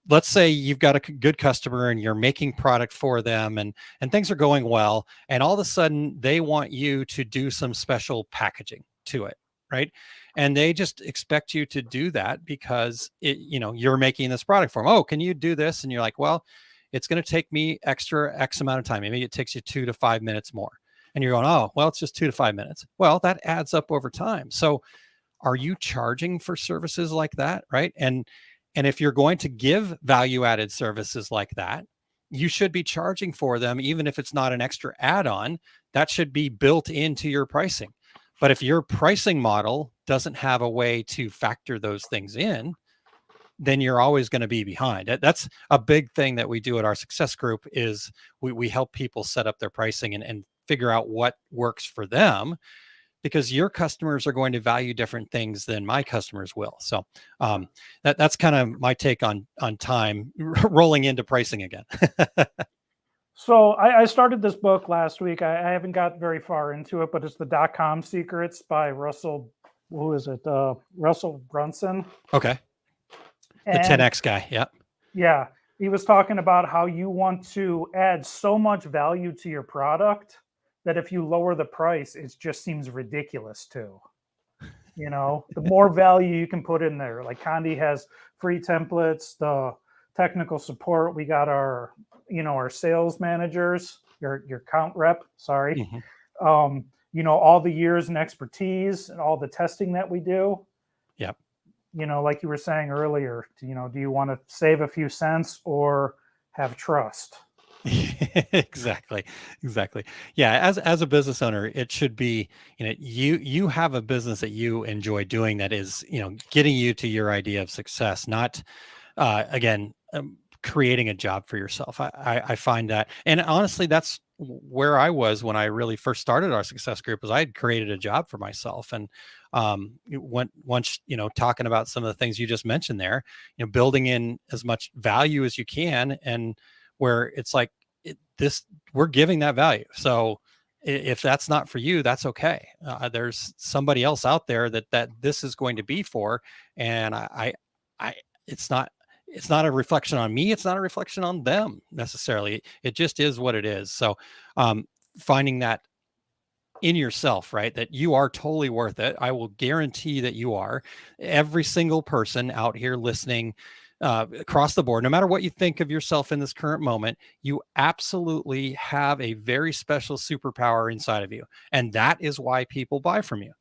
let's say you've got a good customer and you're making product for them, and things are going well. And all of a sudden they want you to do some special packaging to it. Right. And they just expect you to do that because you're making this product for them. Oh, can you do this? And you're like, well, it's going to take me extra X amount of time. Maybe it takes you 2 to 5 minutes more. And you're going, oh, well, it's just 2 to 5 minutes. Well, that adds up over time. So are you charging for services like that? Right. And if you're going to give value added services like that, you should be charging for them, even if it's not an extra add-on. That should be built into your pricing. But if your pricing model doesn't have a way to factor those things in, then you're always going to be behind. That's a big thing that we do at our success group, is we help people set up their pricing and figure out what works for them, because your customers are going to value different things than my customers will. So that's kind of my take on time rolling into pricing again. So I started this book last week. I haven't got very far into it, but it's the .com Secrets by Russell. Who is it? Russell Brunson. Okay. The And 10X guy. Yeah. yeah, he was talking about how you want to add so much value to your product that if you lower the price, it just seems ridiculous too. The more value you can put in there. Like Condi has free templates, the technical support. We got our sales managers. your count rep, sorry. Mhm. All the years and expertise and all the testing that we do. Yep. Like you were saying earlier, do you want to save a few cents or have trust? Exactly. Yeah, as a business owner, it should be, you have a business that you enjoy doing, that is, getting you to your idea of success, not again, creating a job for yourself. I find that, and honestly, that's where I was when I really first started our success group. Was I had created a job for myself, and once talking about some of the things you just mentioned there, building in as much value as you can, and where it's like this, we're giving that value. So if that's not for you, that's okay. There's somebody else out there that this is going to be for, and I it's not a reflection on me. It's not a reflection on them necessarily. It just is what it is. So finding that in yourself, right? That you are totally worth it. I will guarantee that you are. Every single person out here listening, across the board, no matter what you think of yourself in this current moment, you absolutely have a very special superpower inside of you. And that is why people buy from you.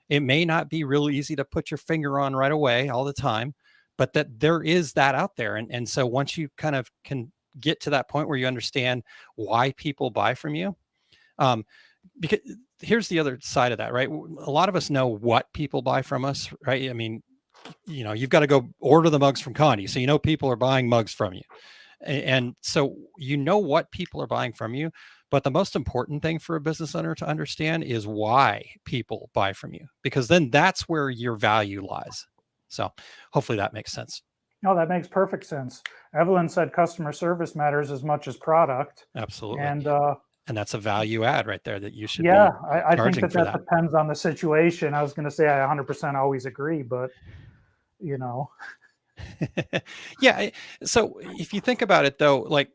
It may not be real easy to put your finger on right away all the time, but that there is that out there. And so once you kind of can get to that point where you understand why people buy from you, because here's the other side of that, right? A lot of us know what people buy from us, right? I mean, you've got to go order the mugs from Condi, so people are buying mugs from you, and so what people are buying from you. But the most important thing for a business owner to understand is why people buy from you, because then that's where your value lies. So hopefully that makes sense. No, that makes perfect sense. Evelyn said customer service matters as much as product. Absolutely. And that's a value add right there that you should yeah, be I think charging for that. Depends on the situation. I was going to say I 100% always agree, but Yeah. So if you think about it though, like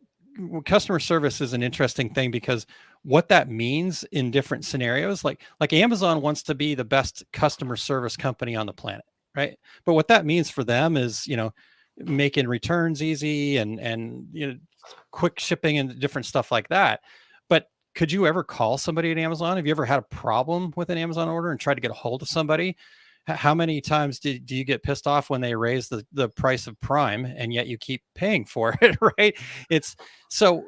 customer service is an interesting thing, because what that means in different scenarios, like Amazon wants to be the best customer service company on the planet, right? But what that means for them is, making returns easy, and quick shipping and different stuff like that. But could you ever call somebody at Amazon? Have you ever had a problem with an Amazon order and tried to get a hold of somebody? How many times do you get pissed off when they raise the price of Prime, and yet you keep paying for it, right? It's so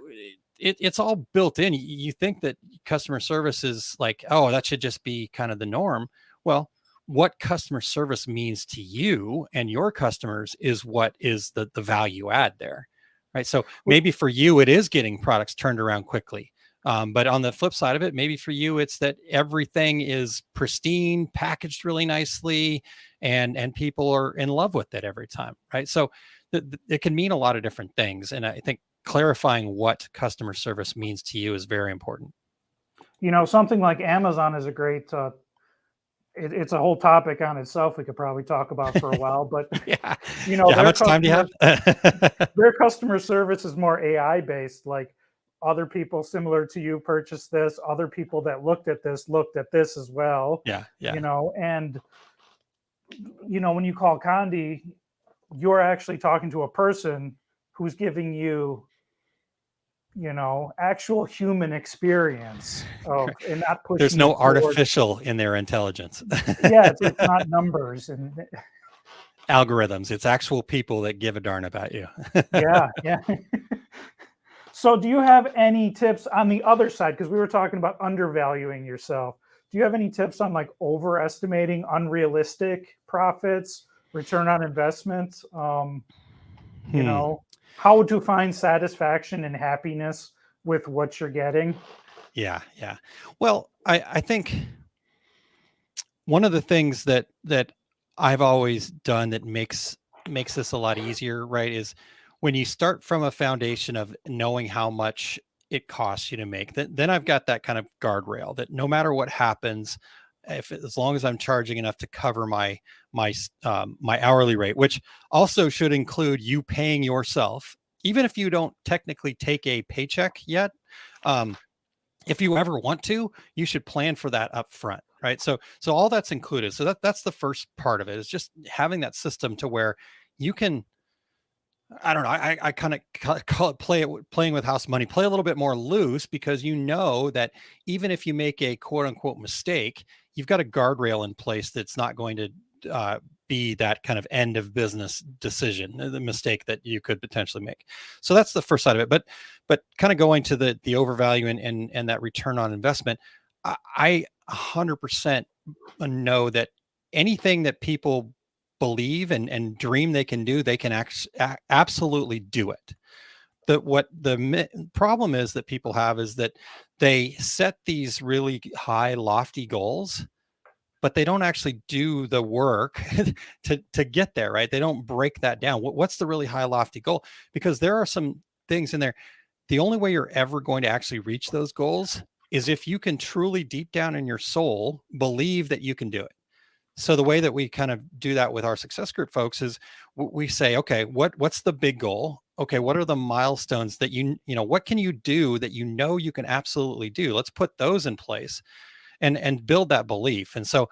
it's all built in. You think that customer service is like, oh, that should just be kind of the norm. Well, what customer service means to you and your customers is what is the value add there, right? So maybe for you, it is getting products turned around quickly. But on the flip side of it, maybe for you, it's that everything is pristine, packaged really nicely, and people are in love with it every time, right? So it can mean a lot of different things. And I think clarifying what customer service means to you is very important. Something like Amazon is a great, it's a whole topic on itself we could probably talk about for a while, but yeah. How much time do you have? Their customer service is more AI based, like other people similar to you purchased this, other people that looked at this as well. Yeah. And when you call Condi, you're actually talking to a person who's giving you actual human experience of, and not pushing. There's no artificial in their intelligence. Yeah, it's not numbers and algorithms. It's actual people that give a darn about you. Yeah. So do you have any tips on the other side? Because we were talking about undervaluing yourself. Do you have any tips on like overestimating unrealistic profits, return on investment? How to find satisfaction and happiness with what you're getting? Yeah. Well, I think one of the things that I've always done that makes this a lot easier, right, is when you start from a foundation of knowing how much it costs you to make, then I've got that kind of guardrail that no matter what happens, as long as I'm charging enough to cover my hourly rate, which also should include you paying yourself, even if you don't technically take a paycheck yet. If you ever want to, you should plan for that up front, right? So all that's included. So that's the first part of it, is just having that system to where you can I don't know. I kind of call it playing with house money. Play a little bit more loose, because you know that even if you make a quote unquote mistake, you've got a guardrail in place that's not going to uh, be that kind of end of business decision, the mistake that you could potentially make. So that's the first side of it. But kind of going to the overvalue and that return on investment, I 100% know that anything that people believe and dream they can do, they can absolutely do it. What the problem is that people have is that they set these really high, lofty goals, but they don't actually do the work to get there, right? They don't break that down. What's the really high, lofty goal? Because there are some things in there. The only way you're ever going to actually reach those goals is if you can truly, deep down in your soul, believe that you can do it. So the way that we kind of do that with our success group folks is we say, okay, what's the big goal? Okay, what are the milestones that what can you do that you can absolutely do? Let's put those in place and build that belief. And so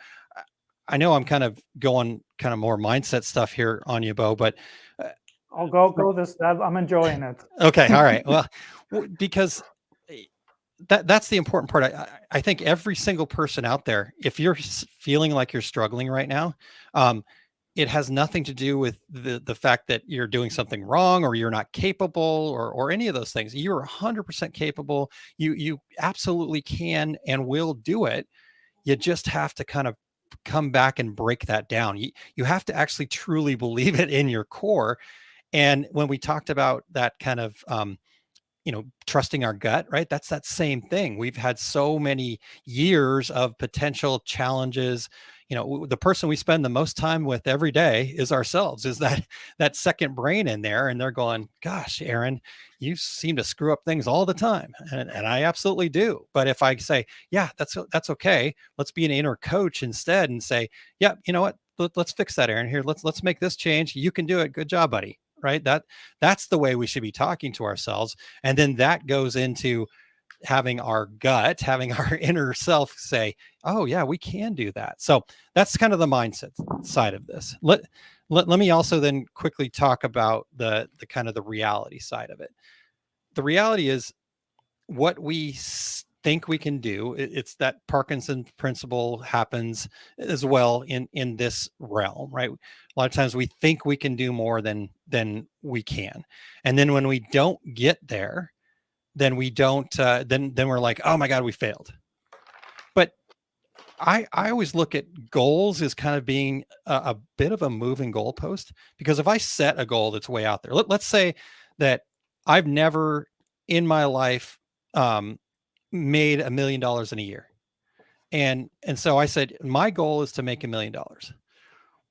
I know I'm kind of going kind of more mindset stuff here on you, Bo, but I'll go this. I'm enjoying it. okay, all right. Well, because that's the important part. I think every single person out there, if you're feeling like you're struggling right now, it has nothing to do with the fact that you're doing something wrong or you're not capable or any of those things. You're 100% capable. You absolutely can and will do it. You just have to kind of come back and break that down. You have to actually truly believe it in your core. And when we talked about that kind of trusting our gut, right? That's that same thing. We've had so many years of potential challenges. The person we spend the most time with every day is ourselves, is that second brain in there. And they're going, gosh, Aaron, you seem to screw up things all the time. And I absolutely do. But if I say, yeah, that's okay. Let's be an inner coach instead and say, yeah, you know what? Let's fix that, Aaron. Here, let's make this change. You can do it. Good job, buddy. Right? That's the way we should be talking to ourselves. And then that goes into having our gut, having our inner self say, oh yeah, we can do that. So that's kind of the mindset side of this. Let me also then quickly talk about the kind of the reality side of it. The reality is what we think we can do. It's that Parkinson principle happens as well in this realm, right? A lot of times we think we can do more than we can, and then when we don't get there, then we don't. Then we're like, oh my God, we failed. But I always look at goals as kind of being a bit of a moving goalpost, because if I set a goal that's way out there, let's say that I've never in my life made $1 million in a year. And so I said, my goal is to make $1 million.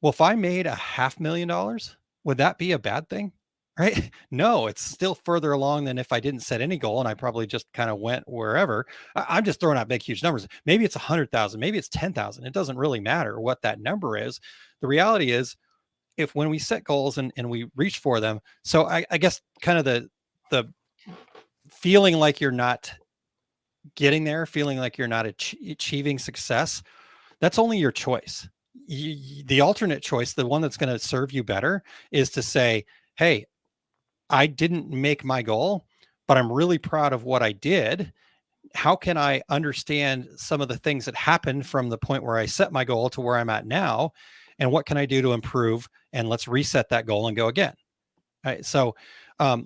Well, if I made $500,000, would that be a bad thing? Right? No, it's still further along than if I didn't set any goal and I probably just kind of went wherever. I'm just throwing out big, huge numbers. Maybe it's 100,000, maybe it's 10,000. It doesn't really matter what that number is. The reality is, if when we set goals and we reach for them, so I guess kind of the feeling like you're not getting there, feeling like you're not achieving success, that's only your choice. The alternate choice, the one that's going to serve you better, is to say, hey, I didn't make my goal, but I'm really proud of what I did. How can I understand some of the things that happened from the point where I set my goal to where I'm at now? And what can I do to improve? And let's reset that goal and go again. Right. So I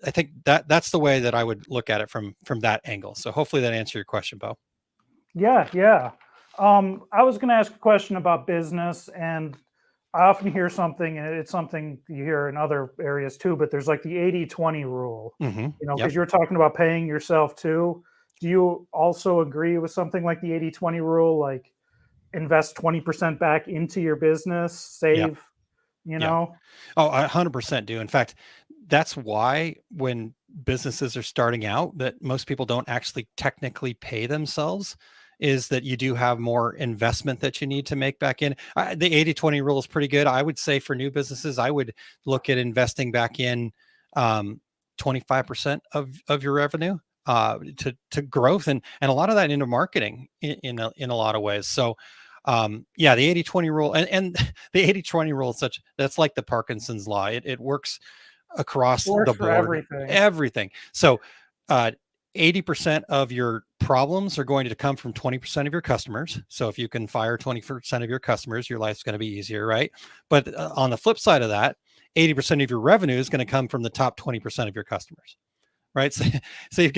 think that's the way that I would look at it from that angle. So hopefully that answered your question, Bo. Yeah. I was going to ask a question about business, and I often hear something, and it's something you hear in other areas too, but there's like the 80-20 rule, Mm-hmm. because you're talking about paying yourself too. Do you also agree with something like the 80-20 rule, like invest 20% back into your business, save, Oh, I 100% do. In fact, that's why when businesses are starting out, that most people don't actually technically pay themselves, is that you do have more investment that you need to make back in. The 80-20 rule is pretty good. I would say for new businesses, I would look at investing back in 25% of your revenue to growth, and a lot of that into marketing in a lot of ways. So the 80-20 rule and the 80-20 rule is that's like the Parkinson's law. It works across Works the for board, everything. everything. So, 80% of your problems are going to come from 20% of your customers. So if you can fire 20% of your customers, your life's going to be easier, right? But on the flip side of that, 80% of your revenue is going to come from the top 20% of your customers, right? So you've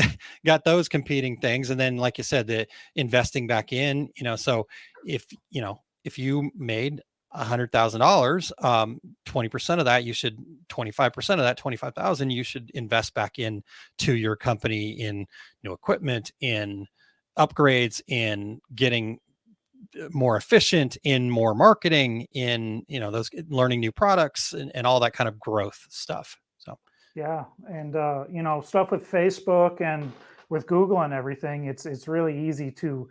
got those competing things. And then, like you said, the investing back in, so if you made $100,000, 20% of that, 25% of that, 25,000, you should invest back in to your company in new equipment, in upgrades, in getting more efficient, in more marketing, in, those learning new products and all that kind of growth stuff. So. Yeah, and stuff with Facebook and with Google and everything, it's really easy to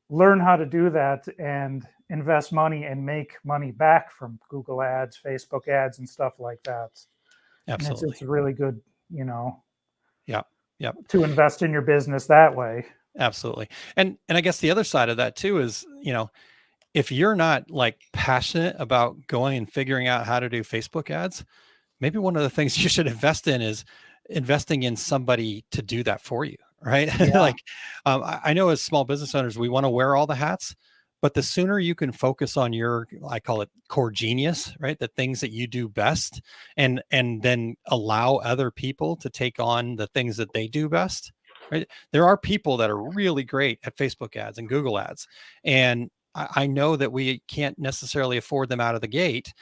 learn how to do that and invest money and make money back from Google ads, Facebook ads, and stuff like that. Absolutely. And it's really good, Yeah. to invest in your business that way. Absolutely. And I guess the other side of that too is, if you're not like passionate about going and figuring out how to do Facebook ads, maybe one of the things you should invest in is investing in somebody to do that for you, right? Yeah. Like, I know as small business owners, we want to wear all the hats, but the sooner you can focus on your, I call it core genius, right? The things that you do best, and then allow other people to take on the things that they do best, right? There are people that are really great at Facebook ads and Google ads. And I know that we can't necessarily afford them out of the gate,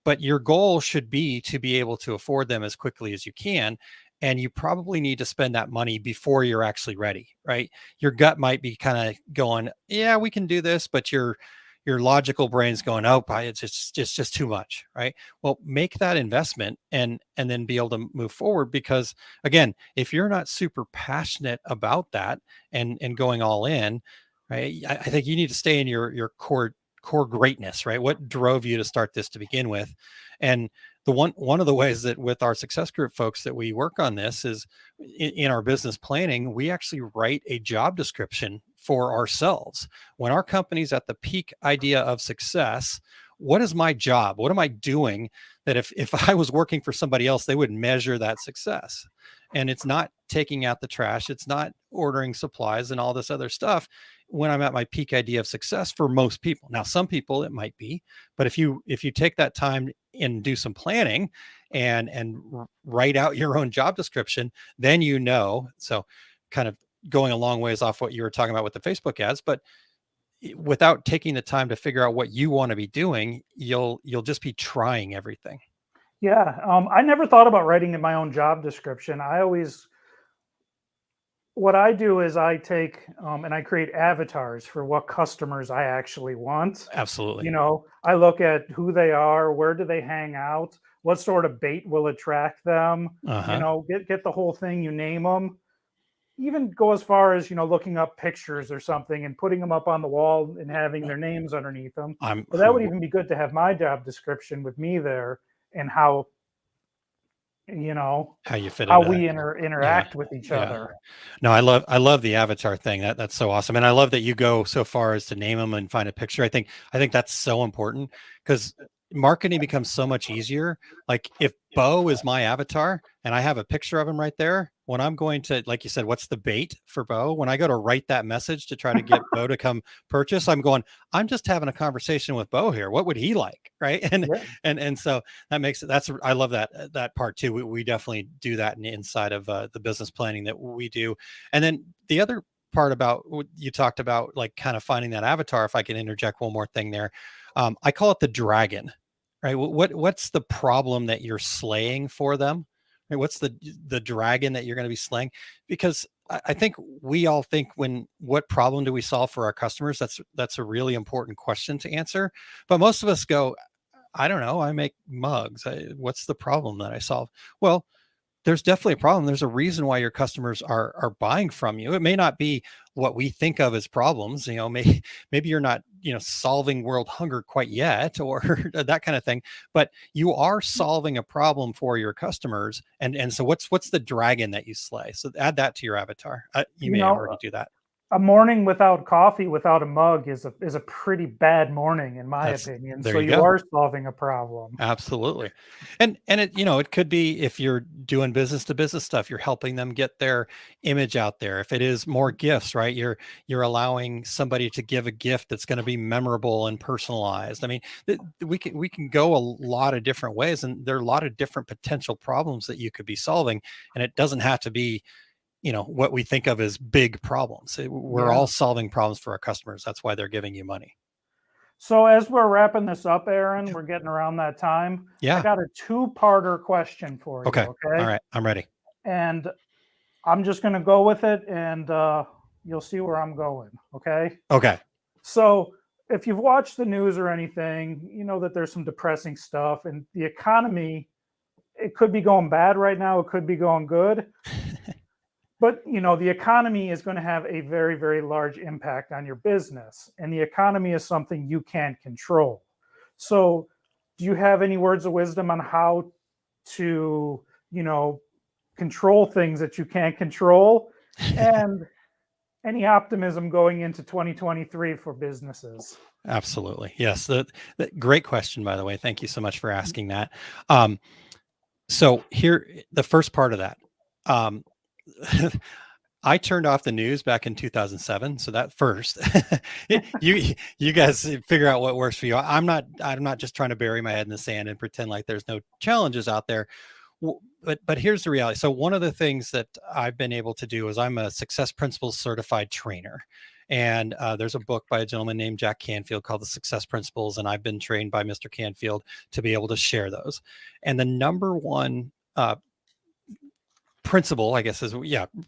but your goal should be to be able to afford them as quickly as you can. And you probably need to spend that money before you're actually ready, right? Your gut might be kind of going, yeah, we can do this, but your logical brain's going, oh, it's just too much, right? Well, make that investment and then be able to move forward. Because again, if you're not super passionate about that and going all in, right, I think you need to stay in your core greatness, right? What drove you to start this to begin with? And the one of the ways that with our success group folks that we work on this is in our business planning, we actually write a job description for ourselves. When our company's at the peak idea of success, what is my job? What am I doing that if I was working for somebody else, they would measure that success? And it's not taking out the trash. It's not ordering supplies and all this other stuff when I'm at my peak idea of success for most people. Now, some people it might be, but if you take that time and do some planning and write out your own job description, then so kind of going a long ways off what you were talking about with the Facebook ads, but without taking the time to figure out what you want to be doing, you'll just be trying everything. Yeah, I never thought about writing in my own job description. What I do is I take and I create avatars for what customers I actually want. Absolutely. I look at who they are, where do they hang out, what sort of bait will attract them. Get the whole thing. You name them. Even go as far as looking up pictures or something and putting them up on the wall and having their names underneath them. But that would even be good to have my job description with me there and how you fit how into we that. interact with each other. No, I love the avatar thing. That's so awesome. And I love that you go so far as to name them and find a picture. I think that's so important because marketing becomes so much easier. Like if Bo is my avatar and I have a picture of him right there, when I'm going to, like you said, what's the bait for Bo? When I go to write that message to try to get Bo to come purchase, I'm just having a conversation with Bo here. What would he like? Right. And so that makes it, I love that part too. We definitely do that inside of the business planning that we do. And then the other part about what you talked about, like kind of finding that avatar, if I can interject one more thing there. I call it the dragon, right? What's the problem that you're slaying for them? Right? What's the dragon that you're going to be slaying? Because I think we all think what problem do we solve for our customers? That's a really important question to answer. But most of us go, I don't know, I make mugs. What's the problem that I solve? Well, there's definitely a problem. There's a reason why your customers are buying from you. It may not be what we think of as problems. Maybe you're not, solving world hunger quite yet or that kind of thing, but you are solving a problem for your customers. And so what's the dragon that you slay? So add that to your avatar. You may already do that. a morning without coffee, without a mug is a pretty bad morning, in my opinion. There So you you go. are solving a problem. Absolutely. And it, it could be if you're doing business to business stuff, you're helping them get their image out there. If it is more gifts, right? You're allowing somebody to give a gift that's going to be memorable and personalized. I mean, we can go a lot of different ways, and there are a lot of different potential problems that you could be solving, and it doesn't have to be what we think of as big problems. We're Yeah. all solving problems for our customers. That's why they're giving you money. So as we're wrapping this up, Aaron, we're getting around that time. I Yeah. got a two-parter question for you, Okay. All okay? right. I'm ready. And I'm just going to go with it, and you'll see where I'm going, okay? Okay. So if you've watched the news or anything, you know that there's some depressing stuff, and the economy, it could be going bad right now, it could be going good. But the economy is going to have a very, very large impact on your business, and the economy is something you can't control. So, do you have any words of wisdom on how to, control things that you can't control, and any optimism going into 2023 for businesses? Absolutely. Yes. The great question, by the way. Thank you so much for asking that. So here, the first part of that, I turned off the news back in 2007. So that first, you guys figure out what works for you. I'm not just trying to bury my head in the sand and pretend like there's no challenges out there. But here's the reality. So one of the things that I've been able to do is I'm a Success Principles certified trainer. And there's a book by a gentleman named Jack Canfield called The Success Principles. And I've been trained by Mr. Canfield to be able to share those. And the number one principle, I guess,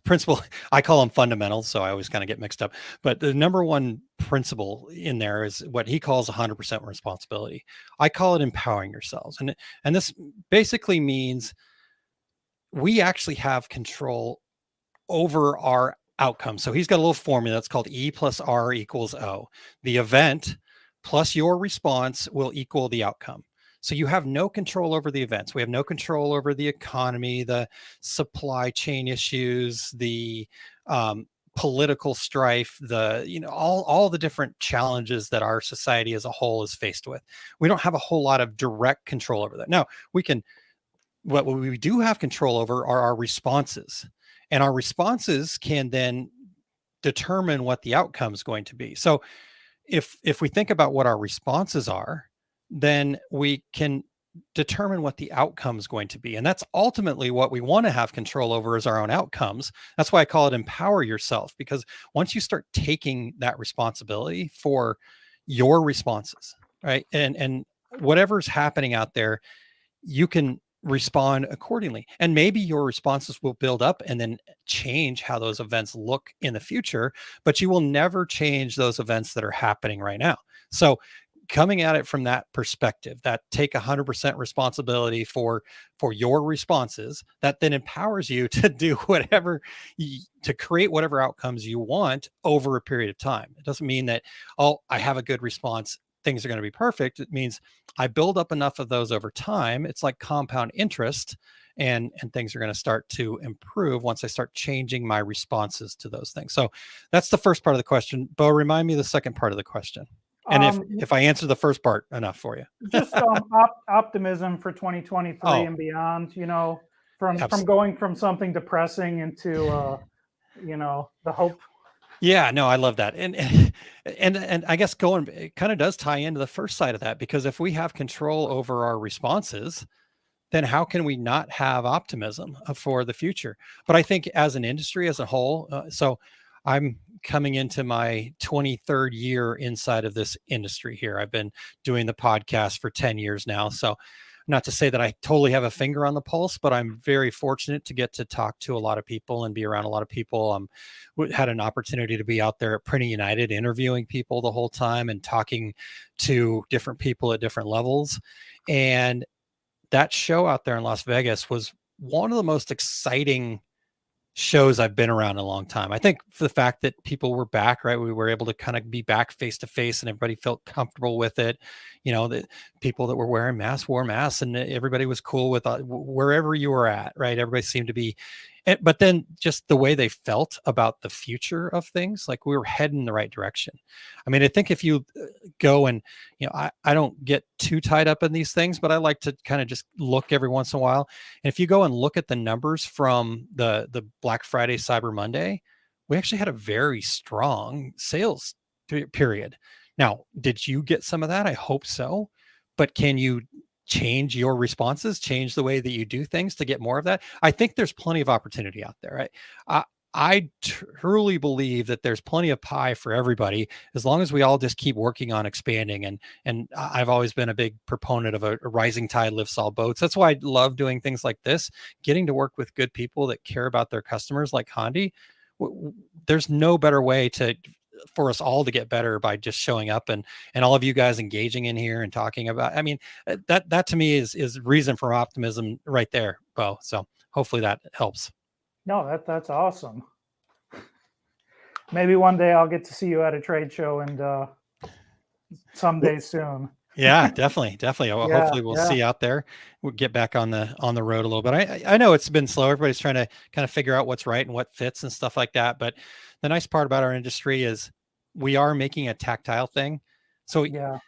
principle. I call them fundamentals, so I always kind of get mixed up. But the number one principle in there is what he calls 100% responsibility. I call it empowering yourselves, and this basically means we actually have control over our outcome. So he's got a little formula that's called E plus R equals O. The event plus your response will equal the outcome. So you have no control over the events. We have no control over the economy, the supply chain issues, the political strife, all the different challenges that our society as a whole is faced with. We don't have a whole lot of direct control over that. Now, what we do have control over are our responses, and our responses can then determine what the outcome is going to be. So if we think about what our responses are, then we can determine what the outcome is going to be. And that's ultimately what we want to have control over, is our own outcomes. That's why I call it empower yourself, because once you start taking that responsibility for your responses, right? And whatever's happening out there, you can respond accordingly. And maybe your responses will build up and then change how those events look in the future, but you will never change those events that are happening right now. So coming at it from that perspective, that take 100% responsibility for your responses, that then empowers you to do to create whatever outcomes you want over a period of time. It doesn't mean that, oh, I have a good response, things are going to be perfect. It means I build up enough of those over time. It's like compound interest, and things are going to start to improve once I start changing my responses to those things. So that's the first part of the question. Bo, remind me the second part of the question. And if I answer the first part enough for you. Just optimism for 2023 and beyond, from going from something depressing into the hope. Yeah, no, I love that. And I guess it kind of does tie into the first side of that, because if we have control over our responses, then how can we not have optimism for the future? But I think as an industry as a whole, so I'm coming into my 23rd year inside of this industry here. I've been doing the podcast for 10 years now. So not to say that I totally have a finger on the pulse, but I'm very fortunate to get to talk to a lot of people and be around a lot of people. Had an opportunity to be out there at Printing United interviewing people the whole time and talking to different people at different levels. And that show out there in Las Vegas was one of the most exciting shows I've been around in a long time. I think for the fact that people were back, right? We were able to kind of be back face to face and everybody felt comfortable with it. The people that were wearing masks wore masks, and everybody was cool with wherever you were at, right? Everybody seemed to be but then just the way they felt about the future of things, like we were heading in the right direction. I mean, I think if you go and, I don't get too tied up in these things, but I like to kind of just look every once in a while. And if you go and look at the numbers from the Black Friday, Cyber Monday, we actually had a very strong sales period. Now, did you get some of that? I hope so. But can you change your responses, change the way that you do things to get more of that? I think there's plenty of opportunity out there, right? I truly believe that there's plenty of pie for everybody as long as we all just keep working on expanding. And I've always been a big proponent of a rising tide lifts all boats. That's why I love doing things like this, getting to work with good people that care about their customers like Hondi. There's no better way for us all to get better by just showing up and all of you guys engaging in here and talking about. I mean, that to me is reason for optimism right there, Bo. So hopefully that helps. No, that's awesome. Maybe one day I'll get to see you at a trade show and someday soon. Yeah, definitely. Hopefully we'll see you out there. We'll get back on the road a little bit. I know it's been slow. Everybody's trying to kind of figure out what's right and what fits and stuff like that. But the nice part about our industry is we are making a tactile thing. So yeah,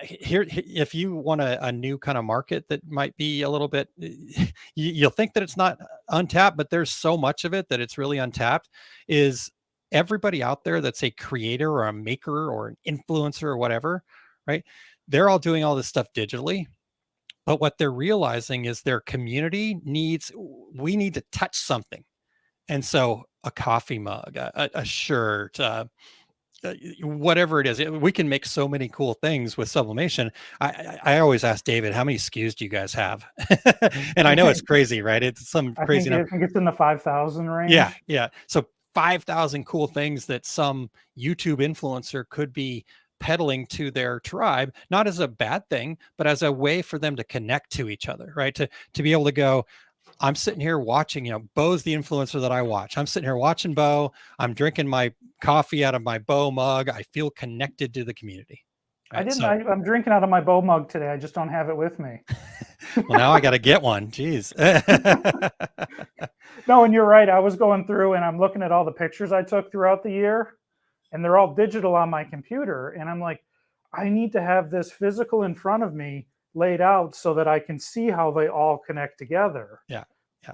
here, if you want a new kind of market that might be a little bit, you'll think that it's not untapped, but there's so much of it that it's really untapped, is everybody out there that's a creator or a maker or an influencer or whatever, right? They're all doing all this stuff digitally, but what they're realizing is their community we need to touch something. And so a coffee mug, a shirt, whatever it is, we can make so many cool things with sublimation. I always ask David, how many SKUs do you guys have? And I know it's crazy, right? It's some crazy number. I think it's in the 5,000 range. Yeah. So 5,000 cool things that some YouTube influencer could be peddling to their tribe, not as a bad thing, but as a way for them to connect to each other, right? To be able to go, I'm sitting here watching, Bo's the influencer that I watch. I'm sitting here watching Bo. I'm drinking my coffee out of my Bo mug. I feel connected to the community. Right? I'm drinking out of my Bo mug today. I just don't have it with me. Well, now I got to get one. Jeez. No, and you're right. I was going through and I'm looking at all the pictures I took throughout the year, and they're all digital on my computer. And I'm like, I need to have this physical in front of me laid out so that I can see how they all connect together. Yeah.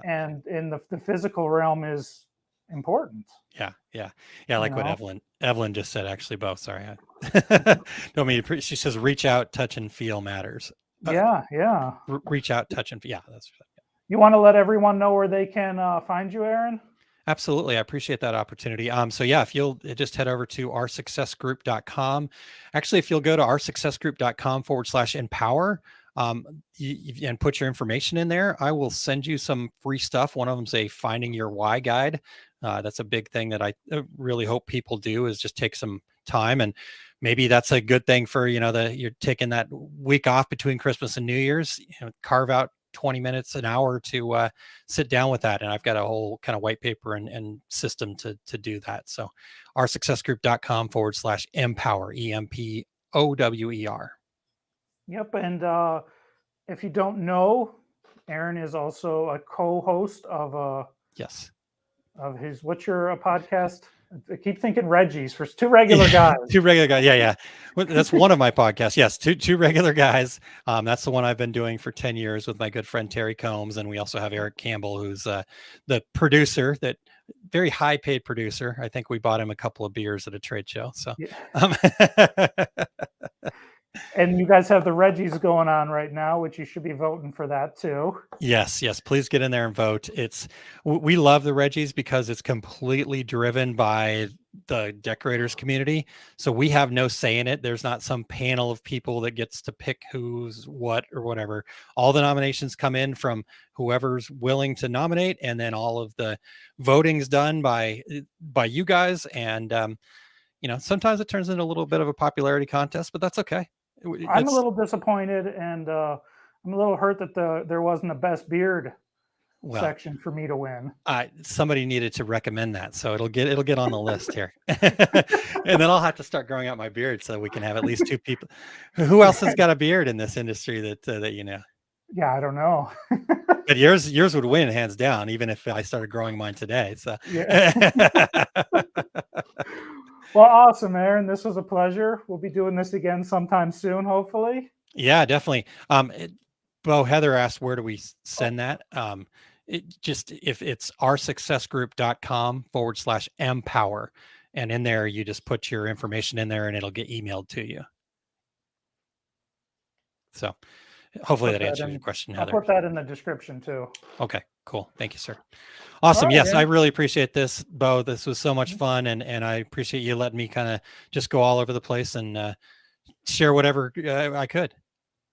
And in the physical realm is important. Yeah. Like what Evelyn just said, actually, Bo, sorry. Don't mean to, she says, reach out, touch and feel matters. Yeah. Reach out, touch and feel. Yeah. That's right. You want to let everyone know where they can find you, Aaron? Absolutely. I appreciate that opportunity. So yeah, if you'll just head over to oursuccessgroup.com. Actually, if you'll go to oursuccessgroup.com/empower, and put your information in there, I will send you some free stuff. One of them's a finding your why guide. That's a big thing that I really hope people do, is just take some time. And maybe that's a good thing for, you're taking that week off between Christmas and New Year's, carve out 20 minutes, an hour to sit down with that. And I've got a whole kind of white paper and system to do that. So oursuccessgroup.com/empower, EMPOWER. Yep. And if you don't know, Aaron is also a co-host of yes, of his, what's your podcast? I keep thinking Reggie's, for two regular guys. Two regular guys. Yeah. That's one of my podcasts. Yes. Two regular guys. That's the one I've been doing for 10 years with my good friend, Terry Combs. And we also have Eric Campbell, who's the producer, that very high paid producer. I think we bought him a couple of beers at a trade show. So, And you guys have the Reggie's going on right now, which you should be voting for that too. Yes. Please get in there and vote. We love the Reggie's because it's completely driven by the decorators community. So we have no say in it. There's not some panel of people that gets to pick who's what or whatever. All the nominations come in from whoever's willing to nominate, and then all of the voting's done by you guys. And sometimes it turns into a little bit of a popularity contest, but that's okay. I'm a little disappointed, and I'm a little hurt that there wasn't a best beard section for me to win. Somebody needed to recommend that, so it'll get on the list here. And then I'll have to start growing out my beard so we can have at least two people. Who else has got a beard in this industry that you know? Yeah, I don't know. But yours would win hands down, even if I started growing mine today. So Yeah. Well, awesome, Aaron. This was a pleasure. We'll be doing this again sometime soon, hopefully. yeah, definitely. Bo, Heather asked, where do we send that? It just, if it's oursuccessgroup.com/empower, and in there you just put your information in there and it'll get emailed to you. So hopefully that answers your question, I'll Heather. put that in the description too. Okay, cool. Thank you, sir. Awesome. right, Yes, I Aaron. really appreciate this, Bo. This was so much fun, and I appreciate you letting me kind of just go all over the place and share whatever I could.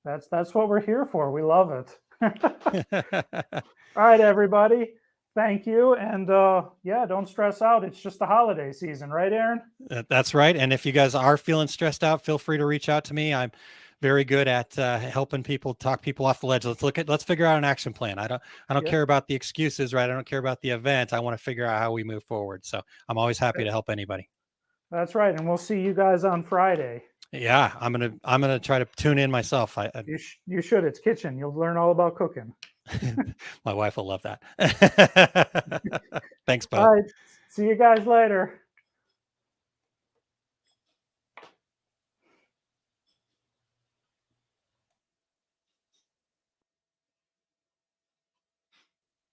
That's what we're here for. We love it. All right, everybody. Thank you. And yeah, don't stress out. It's just the holiday season, right, Aaron? That's right. And if you guys are feeling stressed out, feel free to reach out to me. I'm very good at helping people talk people off the ledge. Let's figure out an action plan. I don't Yeah. care about the excuses, right? I don't care about the event. I want to figure out how we move forward. So I'm always happy to help anybody. That's right. And we'll see you guys on Friday. Yeah, I'm gonna try to tune in myself. You should. It's kitchen. You'll learn all about cooking. My wife will love that. Thanks, Bo. All right. See you guys later.